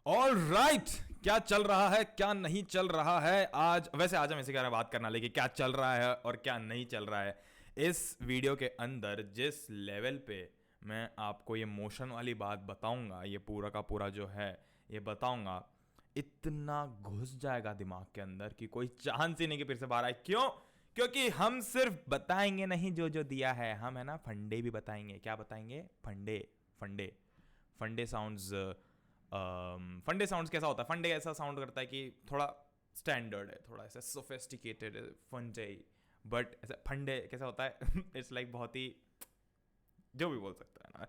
All right, क्या चल रहा है क्या नहीं चल रहा है। आज हम इसी बारे में बात करना, लेकिन क्या चल रहा है और क्या नहीं चल रहा है। इस वीडियो के अंदर जिस लेवल पे मैं आपको ये मोशन वाली बात बताऊंगा, ये पूरा का पूरा जो है ये बताऊंगा, इतना घुस जाएगा दिमाग के अंदर कि कोई चांस ही नहीं कि फिर से बाहर आए। क्यों? क्योंकि हम सिर्फ बताएंगे नहीं जो जो दिया है, हम है ना फंडे भी बताएंगे। क्या बताएंगे? फंडे। फंडे फंडे साउंड्स। फंडे साउंड्स कैसा होता है? फंडे ऐसा साउंड करता है कि थोड़ा स्टैंडर्ड है, थोड़ा ऐसा सोफिस्टिकेटेड है फंडे। बट ऐसा फंडे कैसा होता है? इट्स लाइक बहुत ही जो भी बोल सकता है ना।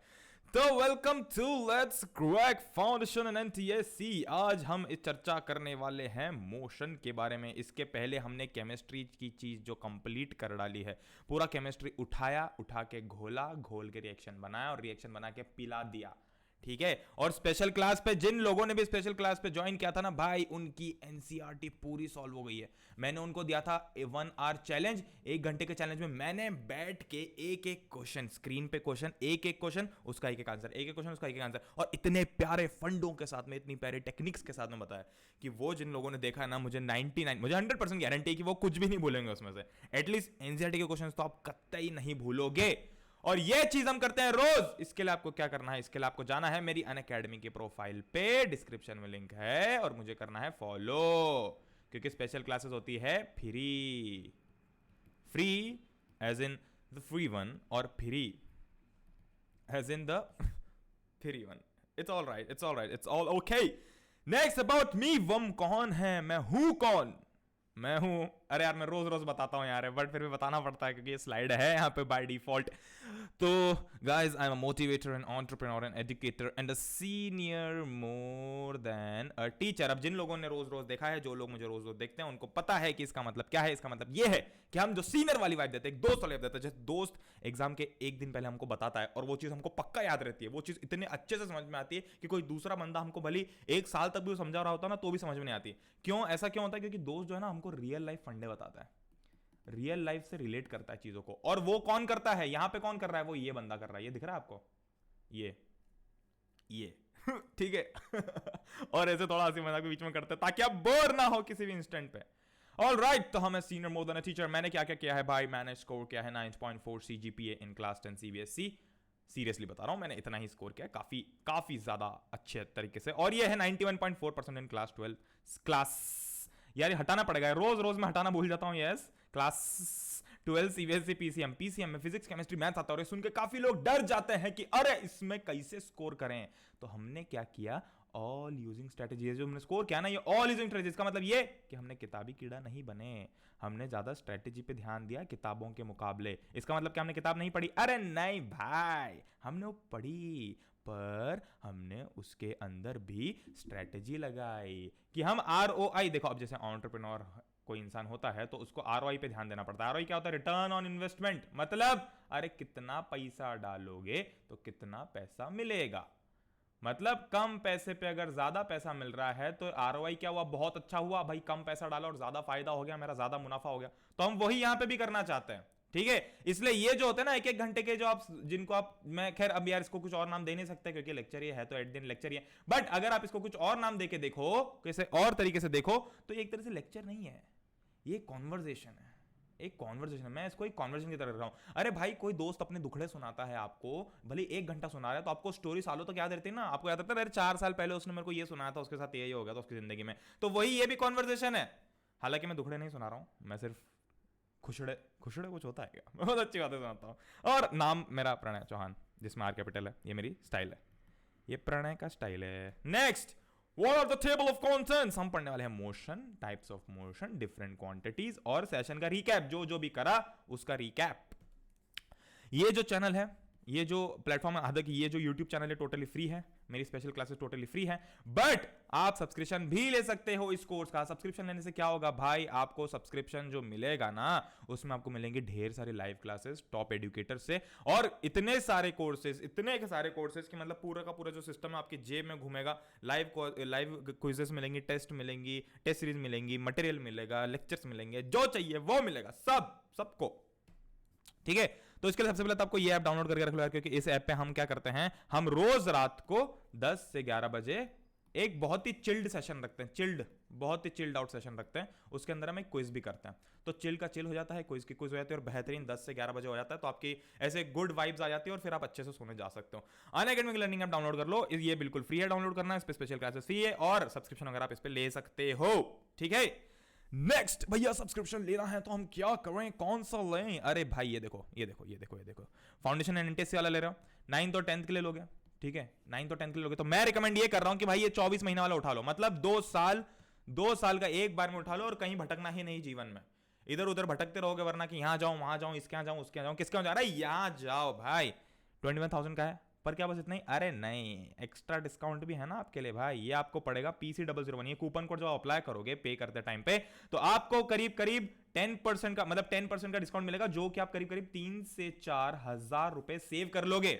तो welcome to let's crack foundation and NTSC. आज हम इस चर्चा करने वाले हैं मोशन के बारे में। इसके पहले हमने केमिस्ट्री की चीज जो कंप्लीट कर डाली है, पूरा केमिस्ट्री उठाया, उठा के घोला, घोल के रिएक्शन बनाया और रिएक्शन बना के पिला दिया। ठीक है। और स्पेशल क्लास पे जिन लोगों ने भी स्पेशल क्लास पे ज्वाइन किया था ना भाई, उनकी एनसीईआरटी पूरी सॉल्व हो गई है। मैंने उनको दिया था 1 आवर चैलेंज, 1 घंटे के चैलेंज में मैंने बैठ के एक एक क्वेश्चन, स्क्रीन पे क्वेश्चन, एक एक क्वेश्चन उसका एक एक आंसर, एक एक क्वेश्चन उसका एक एक आंसर, और इतने प्यारे फंडों के साथ में, इतनी प्यारे टेक्निक्स के साथ में बताया कि वो जिन लोगों ने देखा है ना, मुझे 100% गारंटी है कि वो कुछ भी नहीं भूलेंगे उसमें से। एटलीस्ट एनसीईआरटी के क्वेश्चन तो आप कतई नहीं भूलोगे। और ये चीज हम करते हैं रोज। इसके लिए आपको क्या करना है? इसके लिए आपको जाना है मेरी अनअकैडमी की प्रोफाइल पे, डिस्क्रिप्शन में लिंक है, और मुझे करना है फॉलो। क्योंकि स्पेशल क्लासेस होती है free. Free as in the free one, और free as in the free one. It's all right, it's all right, it's all okay. Next about me, वम कौन है, मैं हूं कौन? मैं हूं, अरे यार मैं रोज रोज बताता हूं यार, बट फिर भी बताना पड़ता है क्योंकि ये स्लाइड है यहाँ पे बाय डिफॉल्ट। तो guys, I am a motivator and entrepreneur and educator and a senior more than a teacher. अब जिन लोगों ने रोज रोज देखा है, जो लोग मुझे रोज रोज देखते हैं, उनको पता है कि इसका मतलब क्या है। इसका मतलब ये है कि हम जो सीनियर वाली वाइब देते हैं, एक दोस्त वाली वाइब देते हैं, जैसे दोस्त एग्जाम के एक दिन पहले हमको बताता है और वो चीज हमको पक्का याद रहती है, वो चीज इतने अच्छे से समझ में आती है कि कोई दूसरा बंदा हमको भले 1 साल तक भी वो समझा रहा होता ना, तो भी समझ में नहीं आती। क्यों? ऐसा क्यों होता है? क्योंकि दोस्त जो है ना, हमको रियल लाइफ फंडे बताता है, रियल लाइफ से रिलेट करता है चीजों को। और वो कौन करता है? यहां पे कौन कर रहा है? वो ये बंदा कर रहा है। ये दिख रहा है आपको? ये ठीक है। और ऐसे थोड़ा हंसी मजाक भी बीच में करते हैं ताकि आप बोर ना हो किसी भी इंस्टेंट पे। ऑल राइट, तो हमें senior more than a teacher. मैंने क्या क्या किया है भाई? मैंने स्कोर किया है 9.4 CGPA in class 10 CBSE। Seriously बता रहा हूं, मैंने इतना ही स्कोर किया है, काफी काफी ज्यादा अच्छे तरीके से। और ये है 91.4% इन क्लास 12 क्लास, यार ये हटाना पड़ेगा, रोज रोज मैं हटाना भूल जाता हूं। यस, क्लास 12 सीबीएसई पीसीएम में फिजिक्स केमिस्ट्री मैथ्स आता है। और ये सुन के काफी लोग डर जाते हैं कि अरे इसमें कैसे स्कोर करें। तो हमने क्या किया? All using strategy. जो हमने स्कोर किया ना, ये ऑल यूजिंग स्ट्रेटेजी। इसका मतलब ये कि हमने किताबी कीड़ा नहीं बने, हमने ज्यादा स्ट्रेटेजी पे ध्यान दिया किताबों के मुकाबले। इसका मतलब कि हमने किताब नहीं पढ़ी? अरे नहीं भाई, हमने वो पढ़ी, पर हमने उसके अंदर भी स्ट्रेटेजी लगाई कि हम ROI देखो। अब जैसे एंटरप्रेन्योर कोई इंसान होता है तो उसको ROI पे ध्यान देना पड़ता है। ROI क्या होता है? Return on investment. मतलब अरे कितना पैसा डालोगे तो कितना पैसा मिलेगा। मतलब कम पैसे पे अगर ज्यादा पैसा मिल रहा है तो ROI क्या हुआ? बहुत अच्छा हुआ भाई, कम पैसा डाला और ज्यादा फायदा हो गया, मेरा ज्यादा मुनाफा हो गया। तो हम वही यहां पे भी करना चाहते हैं। ठीक है। इसलिए ये जो होते हैं ना, एक एक घंटे के जो आप, जिनको आप, मैं खैर अब यार इसको कुछ और नाम दे नहीं सकते क्योंकि लेक्चर ये है, तो एट दिन लेक्चर ये। बट अगर आप इसको कुछ और नाम देके देखो, किसी और तरीके से देखो, तो एक तरह से लेक्चर नहीं है, ये कॉन्वर्जेशन है। एक कॉन्वर्जेशन, मैं इसको एक कॉन्वर्जेशन की तरह रख रहा हूं। अरे भाई, कोई दोस्त अपने दुखड़े सुनाता है आपको, भले 1 घंटा सुना रहा है, तो आपको स्टोरी सालों तक याद रहती है ना। आपको याद रहता है अरे 4 साल पहले उसने मेरे को ये सुनाया था, उसके साथ यही हो गया था उसकी जिंदगी में। तो वही ये भी कॉन्वर्जेशन है। हालांकि मैं दुखड़े नहीं सुना रहा हूं, मैं सिर्फ खुशड़े खुशड़े कुछ होता है क्या? बहुत अच्छी बातें सुनाता हूं। और नाम मेरा प्रणय चौहान, जिसमें R कैपिटल है। ये मेरी स्टाइल है, ये प्रणय का स्टाइल है। Next, what are the table of contents. हम पढ़ने वाले हैं motion, types of motion, different quantities, और सेशन का रिकैप, जो जो भी करा उसका रिकैप। ये जो चैनल है, ये जो प्लेटफॉर्म है, हालांकि ये जो YouTube चैनल है टोटली फ्री है, मेरी स्पेशल क्लासेस टोटली फ्री है, बट आप सब्सक्रिप्शन भी ले सकते हो इस कोर्स का। सब्सक्रिप्शन लेने से क्या होगा भाई? आपको सब्सक्रिप्शन जो मिलेगा ना, उसमें आपको मिलेंगे ढेर सारे लाइव क्लासेस टॉप एजुकेटर से, और इतने सारे कोर्सेज, इतने सारे कोर्सेज कि मतलब पूरा का पूरा जो सिस्टम है आपकी जेब में घूमेगा। लाइव क्विजेस मिलेंगी, टेस्ट मिलेंगी, टेस्ट सीरीज मिलेंगी, मटेरियल मिलेगा, लेक्चर्स मिलेंगे, जो चाहिए वो मिलेगा, सबको। ठीक है। तो इसके लिए सबसे पहले तो आपको ये ऐप डाउनलोड करके रख लो यार, क्योंकि इस ऐप पे हम क्या करते हैं, हम रोज रात को 10 से 11 बजे एक बहुत ही चिल्ड सेशन रखते हैं, चिल्ड, बहुत ही चिल्ड आउट सेशन रखते हैं, उसके अंदर हम एक क्विज भी करते हैं। तो चिल का चिल हो जाता है, क्विज की क्विज हो जाती है, और बेहतरीन 10 से 11 बजे हो जाता है, तो आपकी ऐसे गुड वाइब्स आ जाती है और फिर आप अच्छे से सोने जा सकते हो। अनअकैडमी लर्निंग ऐप डाउनलोड कर लो, ये बिल्कुल फ्री है डाउनलोड करना, इस पे स्पेशल क्लासेस फ्री है और सब्सक्रिप्शन वगैरह आप इस पे ले सकते हो, ठीक है। नेक्स्ट भैया सब्सक्रिप्शन लेना है तो हम क्या करें, कौन सा लें? अरे भाई ये देखो ये देखो ये देखो ये देखो, फाउंडेशन एंड इंटेंसिव वाला ले रहा हूं, 9th और 10th के लिए लोगे, ठीक है, 9th और 10th के लिए लोगे, तो मैं रिकमेंड ये कर रहा हूं कि भाई ये 24 महीना वाला उठा लो, मतलब 2 साल का एक बार में उठा लो, और कहीं भटकना ही नहीं जीवन में, इधर उधर भटकते रहोगे, वरना कि यहां जाऊं वहां जाऊं, इसके यहां जाऊं उसके यहां जाऊं, किसके यहां जा रहा है, यहां जाओ भाई, 21,000 का है, पर क्या बस इतना ही? अरे नहीं, एक्स्ट्रा डिस्काउंट भी है ना आपके लिए भाई, ये आपको पड़ेगा PC001, ये कूपन कोड जो अप्लाई करोगे पे करते टाइम पे, तो आपको करीब करीब 10% का, मतलब 10% का डिस्काउंट मिलेगा, जो कि आप करीब करीब 3 से 4 हजार रुपए सेव कर लोगे,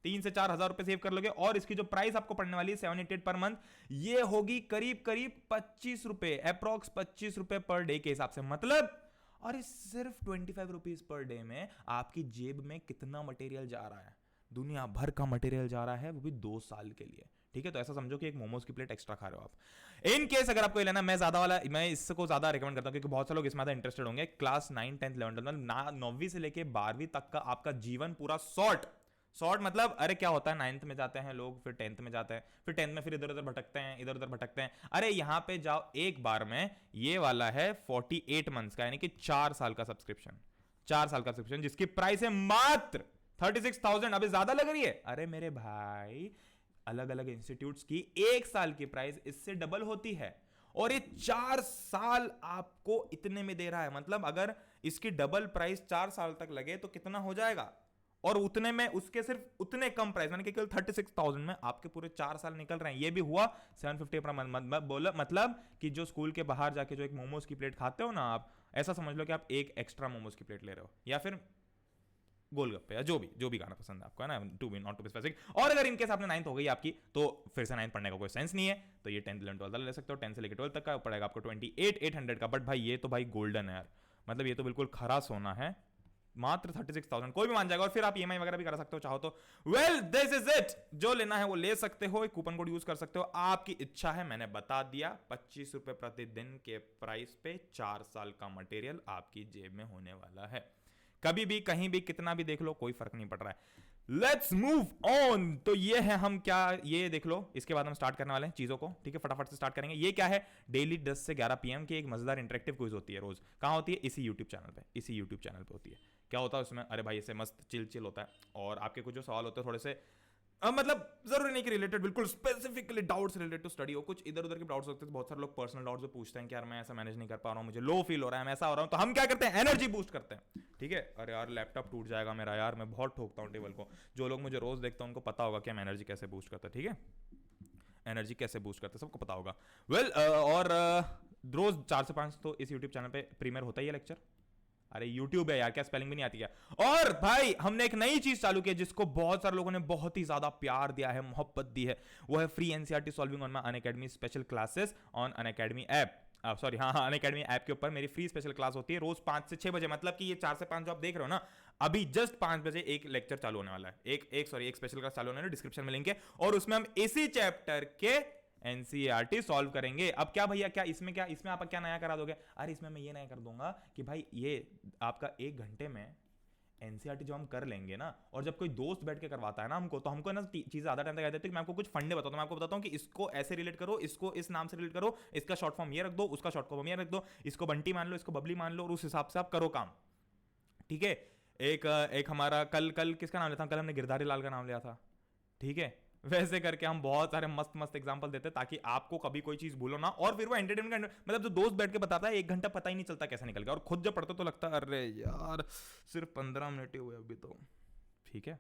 3 से 4 हजार रुपए सेव कर लोगे। और इसकी जो प्राइस आपको पड़ने वाली है 788 पर मंथ, ये होगी करीब करीब 25 रुपए, अप्रॉक्स 25 रुपए पर डे के हिसाब से, मतलब और सिर्फ 25 रुपीज पर डे में आपकी जेब में कितना मटेरियल जा रहा है, दुनिया भर का मटेरियल जा रहा है, वो भी 2 साल के लिए, ठीक है। तो ऐसा समझो कि एक मोमोज की प्लेट एक्स्ट्रा खा रहे हो आप। इन केस अगर आपको ये लेना, मैं ज्यादा वाला, मैं इसको ज्यादा रिकमेंड करता हूं, क्योंकि बहुत से लोग इसमें इंटरेस्टेड होंगे। क्लास 9, 10, 11, 9वीं से लेके 12वीं तक का आपका जीवन पूरा शॉर्ट मतलब, अरे क्या होता है, 9th में जाते हैं लोग, फिर 10th में जाते हैं, फिर 10th में फिर इधर उधर भटकते हैं, अरे यहां पे जाओ एक बार में, ये वाला है 48 मंथ्स का, यानी कि 4 साल का सब्सक्रिप्शन, 4 साल का सब्सक्रिप्शन, जिसकी प्राइस है मात्र 36,000। अभी ज्यादा लग रही है? अरे मेरे भाई, अलग अलग इंस्टीट्यूट्स की 1 साल की प्राइस इससे डबल होती है, और ये 4 साल आपको इतने में दे रहा है, मतलब अगर इसकी डबल प्राइस 4 साल तक लगे तो कितना हो जाएगा, और उतने में उसके सिर्फ उतने कम प्राइस, यानी कि केवल 36,000 में आपके पूरे 4 साल निकल रहे हैं। ये भी हुआ 750 पर मंथ, बोला मतलब कि जो स्कूल के बाहर जाके जो एक मोमोज की प्लेट खाते हो ना आप, ऐसा समझ लो कि आप एक एक्स्ट्रा मोमोज की प्लेट ले रहे हो, या फिर गोलगप्पे, या जो भी गाना पसंद है आपको, है ना, to be not to be specific. और अगर इनकेस आपने 9th हो गई आपकी, तो फिर से 9th पढ़ने का कोई सेंस नहीं है, तो ये 10th 11 12 ले सकते हो, 10 से लेकर 12 तक का पड़ेगा आपको 28,800 का। बट भाई ये तो भाई गोल्डन है यार, मतलब ये तो बिल्कुल खरा सोना है, मात्र 36,000 कोई भी मान जाएगा, और फिर आप EMI वगैरह भी कर सकते हो चाहो तो। वेल दिस इज इट, जो लेना है वो ले सकते हो, एक कूपन कोड यूज कर सकते हो, आपकी इच्छा है, मैंने बता दिया। 25 रुपए प्रतिदिन के प्राइस पे 4 साल का मटेरियल आपकी जेब में होने वाला है, कभी भी कहीं भी कितना भी देख लो, कोई फर्क नहीं पड़ रहा है। Let's move on. तो ये है हम क्या, ये देख लो, इसके बाद हम स्टार्ट करने वाले हैं चीजों को, ठीक है, फटाफट से स्टार्ट करेंगे। ये क्या है, डेली 10 से 11 PM की एक मजेदार इंटरेक्टिव क्विज होती है रोज। कहां होती है? इसी यूट्यूब चैनल पे होती है। क्या होता है उसमें? अरे भाई ऐसे मस्त चिल होता है, और आपके कुछ जो सवाल होते हैं थोड़े से मतलब जरूरी नहीं कि रिलेटेड, बिल्कुल specifically doubts related to study हो, कुछ इधर उधर के डाउट्स होते हैं। बहुत सारे लोग पर्सनल डाउट्स पूछते हैं कि यार मैं ऐसा मैनेज नहीं कर पा रहा हूँ, मुझे लो फील हो रहा है, मैं ऐसा हो रहा हूँ, तो हम क्या करते हैं, एनर्जी बूस्ट करते हैं, ठीक है। अरे यार लैपटॉप टूट जाएगा मेरा यार, मैं बहुत ठोकता हूँ टेबल को, जो लोग मुझे रोज देखते हैं उनको पता होगा कि हम एनर्जी कैसे बूस्ट करते हैं, ठीक है, एनर्जी कैसे बूस्ट करते हैं सबको पता होगा। वेल और रोज 4 से 5 तो इस यूट्यूब चैनल पे प्रीमियर होता ही है लेक्चर। अरे YouTube है यार, क्या स्पेलिंग भी नहीं आती क्या? और भाई हमने एक नई चीज चालू की है, जिसको बहुत सारे लोगों ने बहुत ही ज्यादा प्यार दिया है, मोहब्बत दी है, वो है free NCERT solving on my Unacademy special classes on Unacademy app. Sorry हाँ अनअकैडमी ऐप के ऊपर मेरी फ्री स्पेशल क्लास होती है रोज 5 से 6 बजे, मतलब कि ये 4 से 5 जो आप देख रहे हो ना, अभी जस्ट 5 बजे एक लेक्चर चालू होने वाला है, एक स्पेशल क्लास चालू होने वाला है, डिस्क्रिप्शन में लिंक है, और उसमें हम इसी चैप्टर के NCERT सॉल्व करेंगे। अब क्या भैया, क्या इसमें आप क्या नया करा दोगे? अरे इसमें मैं ये नया कर दूंगा कि भाई ये आपका 1 घंटे में NCERT जो हम कर लेंगे ना, और जब कोई दोस्त बैठ के करवाता है ना हमको, तो हमको ना चीजें ज्यादा टाइम तक कहते हैं कि मैं आपको कुछ फंडे बताता हूं, मैं आपको बताता हूं कि इसको ऐसे रिलेट करो, इसको इस नाम से रिलेट करो, इसका शॉर्ट फॉर्म ये रख दो, उसका शॉर्ट फॉर्म ये रख दो, इसको बंटी मान लो, इसको बबली मान लो, और उस हिसाब से आप करो काम, ठीक है। एक हमारा कल किसका नाम लेता, कल हमने गिरधारी लाल का नाम लिया था, ठीक है। वैसे करके हम बहुत सारे मस्त एग्जांपल देते हैं, ताकि आपको कभी कोई चीज भूलो ना, और फिर वो एंटरटेनमेंट, मतलब जो दोस्त बैठ के बताता है 1 घंटा पता ही नहीं चलता कैसे निकल गया, और खुद जब पढ़ते तो लगता है अरे यार सिर्फ 15 मिनट ही हुए अभी तो, ठीक है।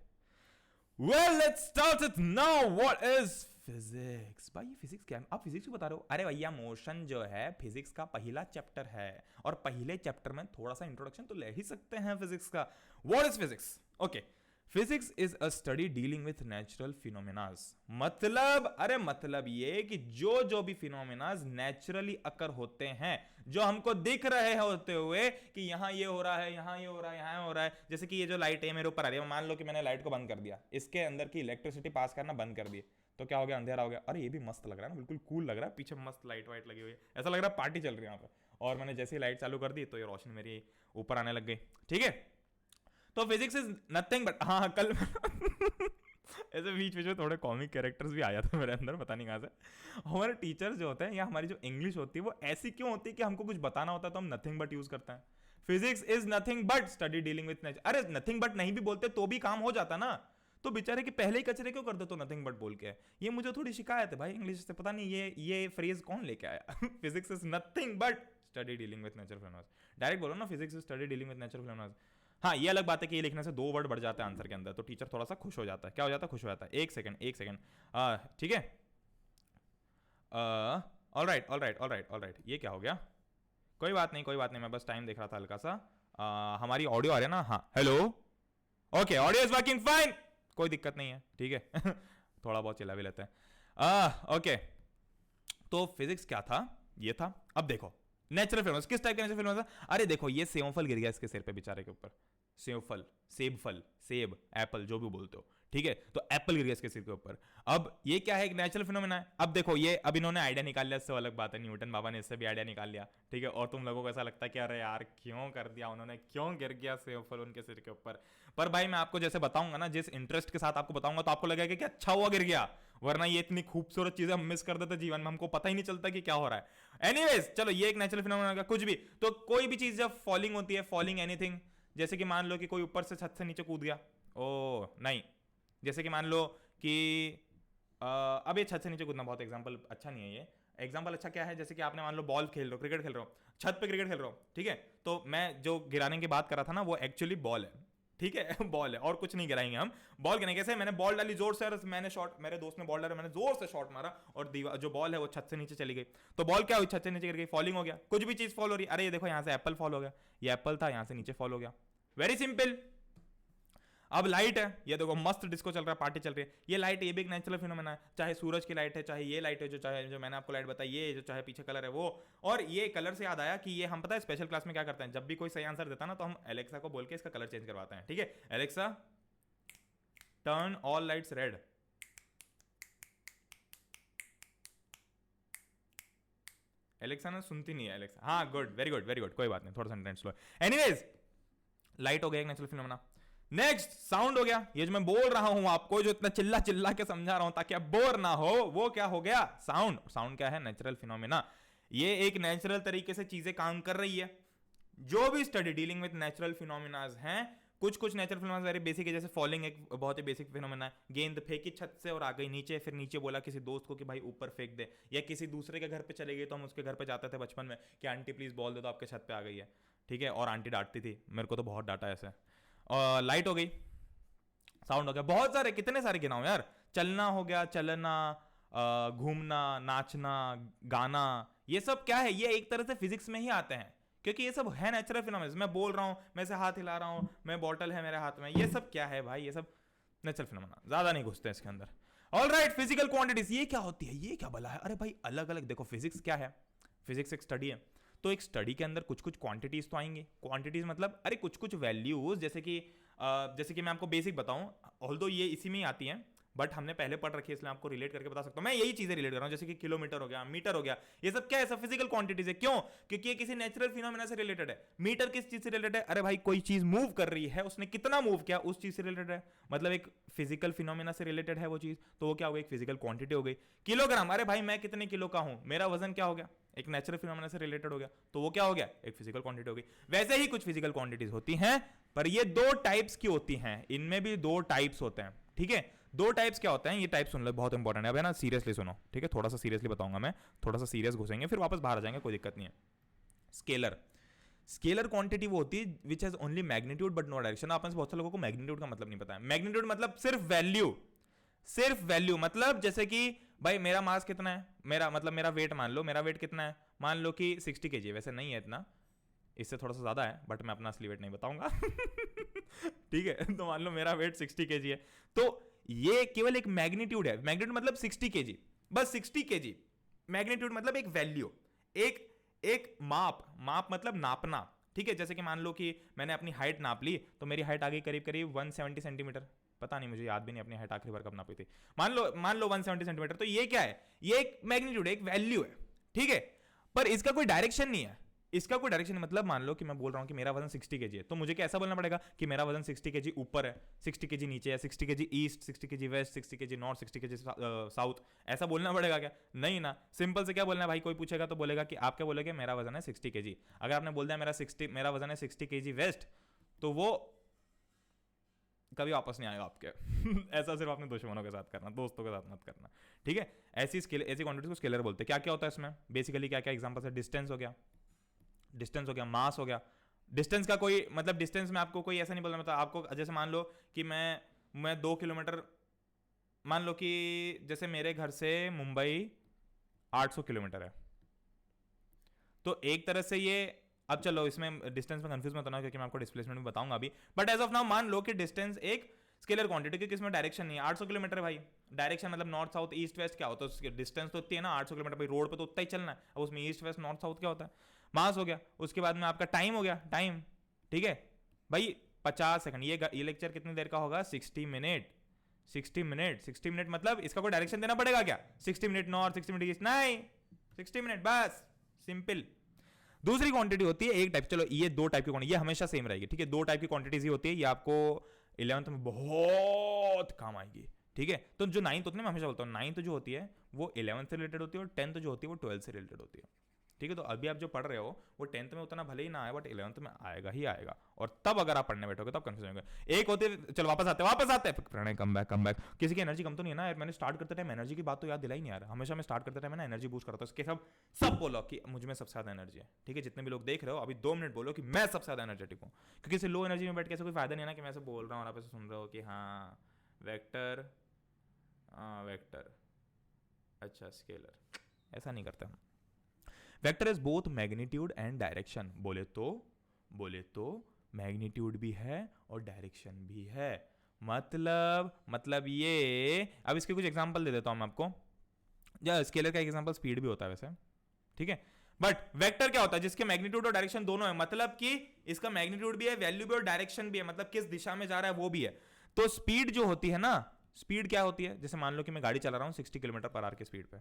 Well, let's start it now. What is physics? भाई ये फिजिक्स क्या है? आप फिजिक्स क्यों बता रहे हो? अरे भैया मोशन जो है फिजिक्स का पहला चैप्टर है, और पहले चैप्टर में थोड़ा सा इंट्रोडक्शन तो ले ही सकते हैं फिजिक्स का। What is physics? Okay. Physics is a study dealing with natural phenomenas. मतलब ये कि जो भी फिनोमिनाज नेचुरली अकर होते हैं, जो हमको दिख रहे होते हुए कि यहां ये हो रहा है, यहां ये हो रहा है, यहां हो रहा है, जैसे कि ये जो लाइट है मेरे ऊपर आ रही है, मान लो कि मैंने लाइट को बंद कर दिया, इसके अंदर की इलेक्ट्रिसिटी पास करना बंद कर दी, तो क्या हो गया, अंधेरा हो गया। अरे ये भी मस्त लग रहा है ना, बिल्कुल कूल लग रहा है, पीछे मस्त लाइट वाइट लगी हुई है, ऐसा लग रहा है पार्टी चल रही है यहाँ पे। और मैंने जैसे ही लाइट चालू कर दी तो ये रोशनी मेरी ऊपर आने लग गई, ठीक है। तो फिजिक्स इज नथिंग बट, हाँ कल ऐसे बीच बीच में थोड़े कॉमिक कैरेक्टर्स भी आ जाते हैं मेरे अंदर, पता नहीं कहाँ से। हमारे टीचर्स जो होते हैं या हमारी जो इंग्लिश होती है वो ऐसी क्यों होती है कि हमको कुछ बताना होता है तो हम नथिंग बट यूज करते हैं। Physics is nothing but study dealing with nature. अरे नथिंग बट नहीं भी बोलते तो भी काम हो जाता ना, तो बेचारे के पहले ही कचरे क्यों कर दो तो नथिंग बट बोल के। ये मुझे थोड़ी शिकायत है भाई इंग्लिश से, पता नहीं ये फ्रेज कौन लेके आया। Physics is nothing but study dealing with nature phenomena. Direct बोलो ना, physics is study dealing with nature phenomena. हाँ ये अलग बात है कि ये लिखने से 2 वर्ड बढ़ जाते हैं आंसर के अंदर, तो टीचर थोड़ा सा खुश हो जाता है। क्या हो जाता है, खुश हो जाता है। एक सेकंड ठीक है। ऑल राइट, ये क्या हो गया, कोई बात नहीं, मैं बस टाइम देख रहा था हल्का सा। हमारी ऑडियो आ रही है ना, हाँ hello, okay audio is working fine, कोई दिक्कत नहीं है, ठीक है। थोड़ा बहुत चिल्ला भी लेते हैं। ओके तो फिजिक्स क्या था, ये था। अब देखो नेचुरल फिनोमेना, किस टाइप का नेचुरल फिनोमेना। अरे देखो ये सेवफल गिर गया इसके सिर पे बेचारे के ऊपर, सेवफल, सेब फल, सेब, एप्पल जो भी बोलते हो, ठीक है। तो एप्पल गिर गया इसके सिर के ऊपर। अब ये क्या है, एक नेचुरल फिनोमेना है। अब देखो ये अब इन्होंने आइडिया निकाल लिया, इससे अलग बात है, न्यूटन बाबा ने इससे भी आइडिया निकाल लिया, ठीक है। और तुम लोगों को ऐसा लगता है कि अरे यार क्यों कर दिया उन्होंने, क्यों गिर गया सेवफल उनके सिर के ऊपर। पर भाई मैं आपको जैसे बताऊंगा ना, जिस इंटरेस्ट के साथ आपको बताऊंगा तो आपको लगेगा कि अच्छा हुआ गिर गया, वरना ये इतनी खूबसूरत चीजें हम मिस कर देते जीवन में, हमको पता ही नहीं चलता कि क्या हो रहा है। एनीवेज चलो ये एक नेचुरल फिनोमेना का कुछ भी। तो कोई भी चीज जब फॉलिंग होती है, फॉलिंग एनीथिंग, जैसे कि मान लो कि कोई ऊपर से छत से नीचे कूद गया, ओ नहीं, जैसे कि मान लो कि अब ये छत से नीचे कूदना बहुत एग्जांपल अच्छा नहीं है। ये एग्जांपल अच्छा क्या है, जैसे कि आपने मान लो बॉल खेल रहे हो, क्रिकेट खेल रहे हो, छत पे क्रिकेट खेल रहे हो, ठीक है। तो मैं जो गिराने की बात कर रहा था ना वो एक्चुअली बॉल है, ठीक है। बॉल है और कुछ नहीं गिराएंगे हम। बॉल गिराएंगे कैसे, मैंने बॉल डाली जोर से और मैंने शॉट, मेरे दोस्त ने बॉल डाला, मैंने जोर से शॉट मारा और दीवार जो बॉल है वो छत से नीचे चली गई। तो बॉल क्या हुई, छत से नीचे गिर गई, फॉलिंग हो गया। कुछ भी चीज फॉल हो रही है, अरे ये देखो यहाँ से एप्पल फॉल हो गया, ये एप्पल था यहाँ से नीचे फॉल हो गया, वेरी सिंपल। अब लाइट है, ये देखो मस्त डिस्को चल रहा है, पार्टी चल रही है, ये लाइट, ये भी एक नेचुरल फिनोमेना है। चाहे सूरज की लाइट है, चाहे ये लाइट है, जो मैंने आपको लाइट बताई, ये जो चाहे पीछे कलर है वो। और ये कलर से याद आया कि ये हम पता है स्पेशल क्लास में क्या करते हैं, जब भी कोई सही आंसर देता ना तो हम एलेक्सा को बोल के इसका कलर चेंज करवाते हैं, ठीक है। Alexa turn all lights red, Alexa ना सुनती नहीं है एलेक्सा, हाँ good, very good very good, कोई बात नहीं, थोड़ा सा इंटरनेट स्लो है। एनीवेज लाइट हो गया एक नेचुरल फिनोमेना। नेक्स्ट साउंड हो गया, ये जो मैं बोल रहा हूं आपको, जो इतना चिल्ला चिल्ला के समझा रहा हूं ताकि आप बोर ना हो, वो क्या हो गया, साउंड। साउंड क्या है, नेचुरल फिनोमेना। ये एक नेचुरल तरीके से चीजें काम कर रही है। जो भी स्टडी डीलिंग विद नेचुरल फिनोमेनाज हैं, कुछ नेचुरल फिनोमेना वेरी बेसिक है, जैसे फॉलिंग एक बहुत ही बेसिक फिनोमेना है। गेंद फेंकी छत से और आ गई नीचे, फिर नीचे बोला किसी दोस्त को कि भाई ऊपर फेंक दे, या किसी दूसरे के घर पे चले गए तो हम उसके घर पे जाते थे बचपन में कि आंटी प्लीज बॉल दे दो आपके छत पे आ गई है, ठीक है। और आंटी डांटती थी, मेरे को तो बहुत डांटा ऐसे। और लाइट हो गई, साउंड हो गया, बहुत सारे, कितने सारे गिनाऊं यार, चलना हो गया, चलना, घूमना, नाचना, गाना, ये सब क्या है, ये एक तरह से फिजिक्स में ही आते हैं क्योंकि ये सब है नेचुरल फिनोमेना। मैं बोल रहा हूं, मैं से हाथ हिला रहा हूं, मैं बॉटल है मेरे हाथ में, ये सब क्या है भाई, ये सब नेचुरल फिनोमेना, ज्यादा नहीं घुसते इसके अंदर। ऑल राइट, फिजिकल क्वांटिटीज, ये क्या होती है, ये क्या भला है। अरे भाई अलग अलग देखो, फिजिक्स क्या है, फिजिक्स एक स्टडी है, तो एक स्टडी के अंदर कुछ क्वांटिटीज तो आएंगे। क्वांटिटीज मतलब अरे कुछ वैल्यूज, जैसे कि मैं आपको बेसिक बताऊं, ऑल्दो ये इसी में ही आती हैं बट हमने पहले पढ़ रखी है इसलिए आपको रिलेट करके बता सकता हूं। मैं यही चीजें रिलेट कर रहा हूं, जैसे कि किलोमीटर हो गया, मीटर हो गया, ये सब क्या है, सब फिजिकल क्वांटिटीज है। क्यों, क्योंकि ये किसी नेचुरल फिनोमेना से रिलेटेड है। मीटर किस चीज से रिलेटेड है, अरे भाई कोई चीज मूव कर रही है, उसने कितना मूव किया उस चीज से रिलेटेड है, मतलब एक फिजिकल फिनोमेना से रिलेटेड है वो चीज, तो वो क्या हो गई, एक फिजिकल क्वांटिटी हो गई। किलोग्राम, अरे भाई मैं कितने किलो का हूं, मेरा वजन क्या हो गया, एक नेचुरल फिनोमेना से रिलेटेड हो गया, तो वो क्या हो गया, एक फिजिकल क्वांटिटी हो गई। वैसे ही कुछ फिजिकल क्वांटिटीज होती हैं, पर ये 2 टाइप्स की होती हैं, इनमें भी 2 टाइप्स होते हैं, ठीक है। 2 टाइप्स क्या होते हैं, ये टाइप सुन लो, बहुत इंपॉर्टेंट है। अब है ना, सीरियसली सुनो, ठीक है, थोड़ा सा सीरियसली बताऊंगा मैं, थोड़ा सा सीरियस घुसेंगे फिर वापस बाहर आ जाएंगे, कोई दिक्कत नहीं है। स्केलर, स्केलर क्वांटिटी वो होती है which has only magnitude but no direction. आप में से बहुत से लोगों को मैग्नीट्यूड का मतलब नहीं पता है। मैग्नीट्यूड मतलब सिर्फ वैल्यू, सिर्फ वैल्यू, मतलब जैसे कि भाई मेरा मास कितना है, मेरा मतलब मेरा वेट मान लो, मेरा वेट कितना है, मान लो कि 60 kg, वैसे नहीं है इतना, इससे थोड़ा सा ज्यादा है बट मैं अपना असली वेट नहीं बताऊंगा। ठीक है, तो मान लो मेरा वेट 60 kg है, तो ये केवल एक मैग्नीट्यूड है। मैग्नीट्यूड मतलब 60 kg, बस 60 kg। मैग्नीट्यूड मतलब एक वैल्यू, एक माप मतलब नापना, ठीक है। जैसे कि मान लो कि मैंने अपनी हाइट नाप ली, तो मेरी हाइट आ गई करीब करीब 170 सेंटीमीटर, पता नहीं, मुझे याद भी नहीं अपनी हाइट आखिरी बार कब नापी थी। मान लो 170 सेंटीमीटर। तो ये क्या है, ये एक मैग्नीट्यूड है, एक वैल्यू है, ठीक है, पर इसका कोई डायरेक्शन नहीं है, इसका कोई डायरेक्शन नहीं। मतलब मान लो कि मैं बोल रहा हूं कि मेरा वजन 60 केजी है, तो मुझे क्या ऐसा बोलना पड़ेगा कि मेरा वजन 60 केजी ऊपर है, 60 केजी नीचे है, 60 kg east, 60 kg west, 60 kg north, 60 kg south, ऐसा बोलना पड़ेगा क्या? नहीं ना, सिंपल से क्या बोलना है भाई, कोई पूछेगा तो बोलेगा कि आप क्या बोलेगे, मेरा वजन है 60 केजी। अगर आपने बोल दिया मेरा वजन है 60 केजी वेस्ट, तो वो कभी वापस नहीं आएगा आपके ऐसा सिर्फ अपने दुश्मनों के साथ करना, दोस्तों के साथ मत करना, ठीक है। ऐसी क्वांटिटी को स्केलर बोलते हैं। क्या क्या होता है इसमें बेसिकली, क्या क्या एग्जांपल्स है? डिस्टेंस हो गया, मास हो गया। डिस्टेंस का कोई मतलब, डिस्टेंस में आपको कोई ऐसा नहीं बोलना, मतलब आपको जैसे मान लो कि मैं 2 किलोमीटर, मान लो कि जैसे मेरे घर से मुंबई 800 किलोमीटर है, तो एक तरह से ये, अब चलो इसमें डिस्टेंस में कंफ्यूज मत होना क्योंकि मैं आपको डिस्प्लेसमेंट भी बताऊंगा अभी, बट एज ऑफ नाउ मान लो कि डिस्टेंस एक स्केलर क्वांटिटी, क्योंकि इसमें डायरेक्शन नहीं है। 800 किलोमीटर भाई, डायरेक्शन मतलब नॉर्थ साउथ ईस्ट वेस्ट क्या होता है, डिस्टेंस तो उतनी है ना 800 किलोमीटर भाई, रोड पे तो उतना ही चलना है, अब उसमें ईस्ट वेस्ट नॉर्थ साउथ क्या होता है? मास हो गया। उसके बाद में आपका टाइम हो गया, टाइम, ठीक है भाई 50 सेकंड। ये लेक्चर कितनी देर का होगा? 60 मिनट। 60 मिनट मतलब इसका कोई डायरेक्शन देना पड़ेगा क्या? 60 मिनट नॉर्थ, 60 मिनट ईस्ट, नहीं, 60 मिनट बस, सिंपल। दूसरी क्वांटिटी होती है एक टाइप, चलो ये 2 टाइप की क्वांटिटी, ये हमेशा सेम रहेगी, ठीक है। 2 टाइप की क्वांटिटीज ही होती है, ये आपको 11th में बहुत काम आएगी, ठीक है। तो जो 9th होती है, मैं हमेशा बोलता हूँ 9th जो होती है वो 11th से रिलेटेड होती है, और 10th जो होती है वो 12th से रिलेटेड होती है, ठीक है। तो अभी आप जो पढ़ रहे हो वो 10th में उतना भले ही ना आए, बट 11th में आएगा ही आएगा, और तब अगर आप पढ़ने बैठोगे तब कंफ्यूजन होगा। एक होती है, चलो वापस आते हैं प्रणय, कम बैक। किसी की एनर्जी कम तो नहीं है ना यार? मैंने स्टार्ट करते टाइम एनर्जी की बात तो याद दिलाई नहीं यार। हमेशा मैं स्टार्ट करते टाइम ना एनर्जी बूस्ट करता हूँ, इसके सब बोलो कि मुझ में सबसे ज्यादा एनर्जी है, ठीक है। जितने भी लोग देख रहे हो अभी 2 मिनट बोलो कि मैं सबसे ज्यादा एनर्जेटिक हूँ, क्योंकि इसे लो एनर्जी में बैठ के ऐसा कोई फायदा नहीं है ना कि मैं ऐसे बोल रहा हूँ और आप ऐसे सुन रहे हो कि हाँ वेक्टर, अच्छा स्केलर, ऐसा नहीं करता हम। Vector is both magnitude and direction. बोले तो मैग्नीट्यूड भी है और डायरेक्शन भी है। मतलब ये, अब इसके कुछ एग्जांपल दे देता हूं मैं आपको। या स्केलर का एग्जांपल स्पीड भी होता है वैसे, ठीक है। बट वेक्टर क्या होता है? जिसके मैग्नीट्यूड और डायरेक्शन दोनों है, मतलब कि इसका मैग्नीट्यूड भी है, वैल्यू भी और डायरेक्शन भी है, मतलब किस दिशा में जा रहा है वो भी है। तो स्पीड जो होती है ना, स्पीड क्या होती है? जैसे मान लो कि मैं गाड़ी चला रहा हूं 60 किलोमीटर पर आवर की स्पीड पे,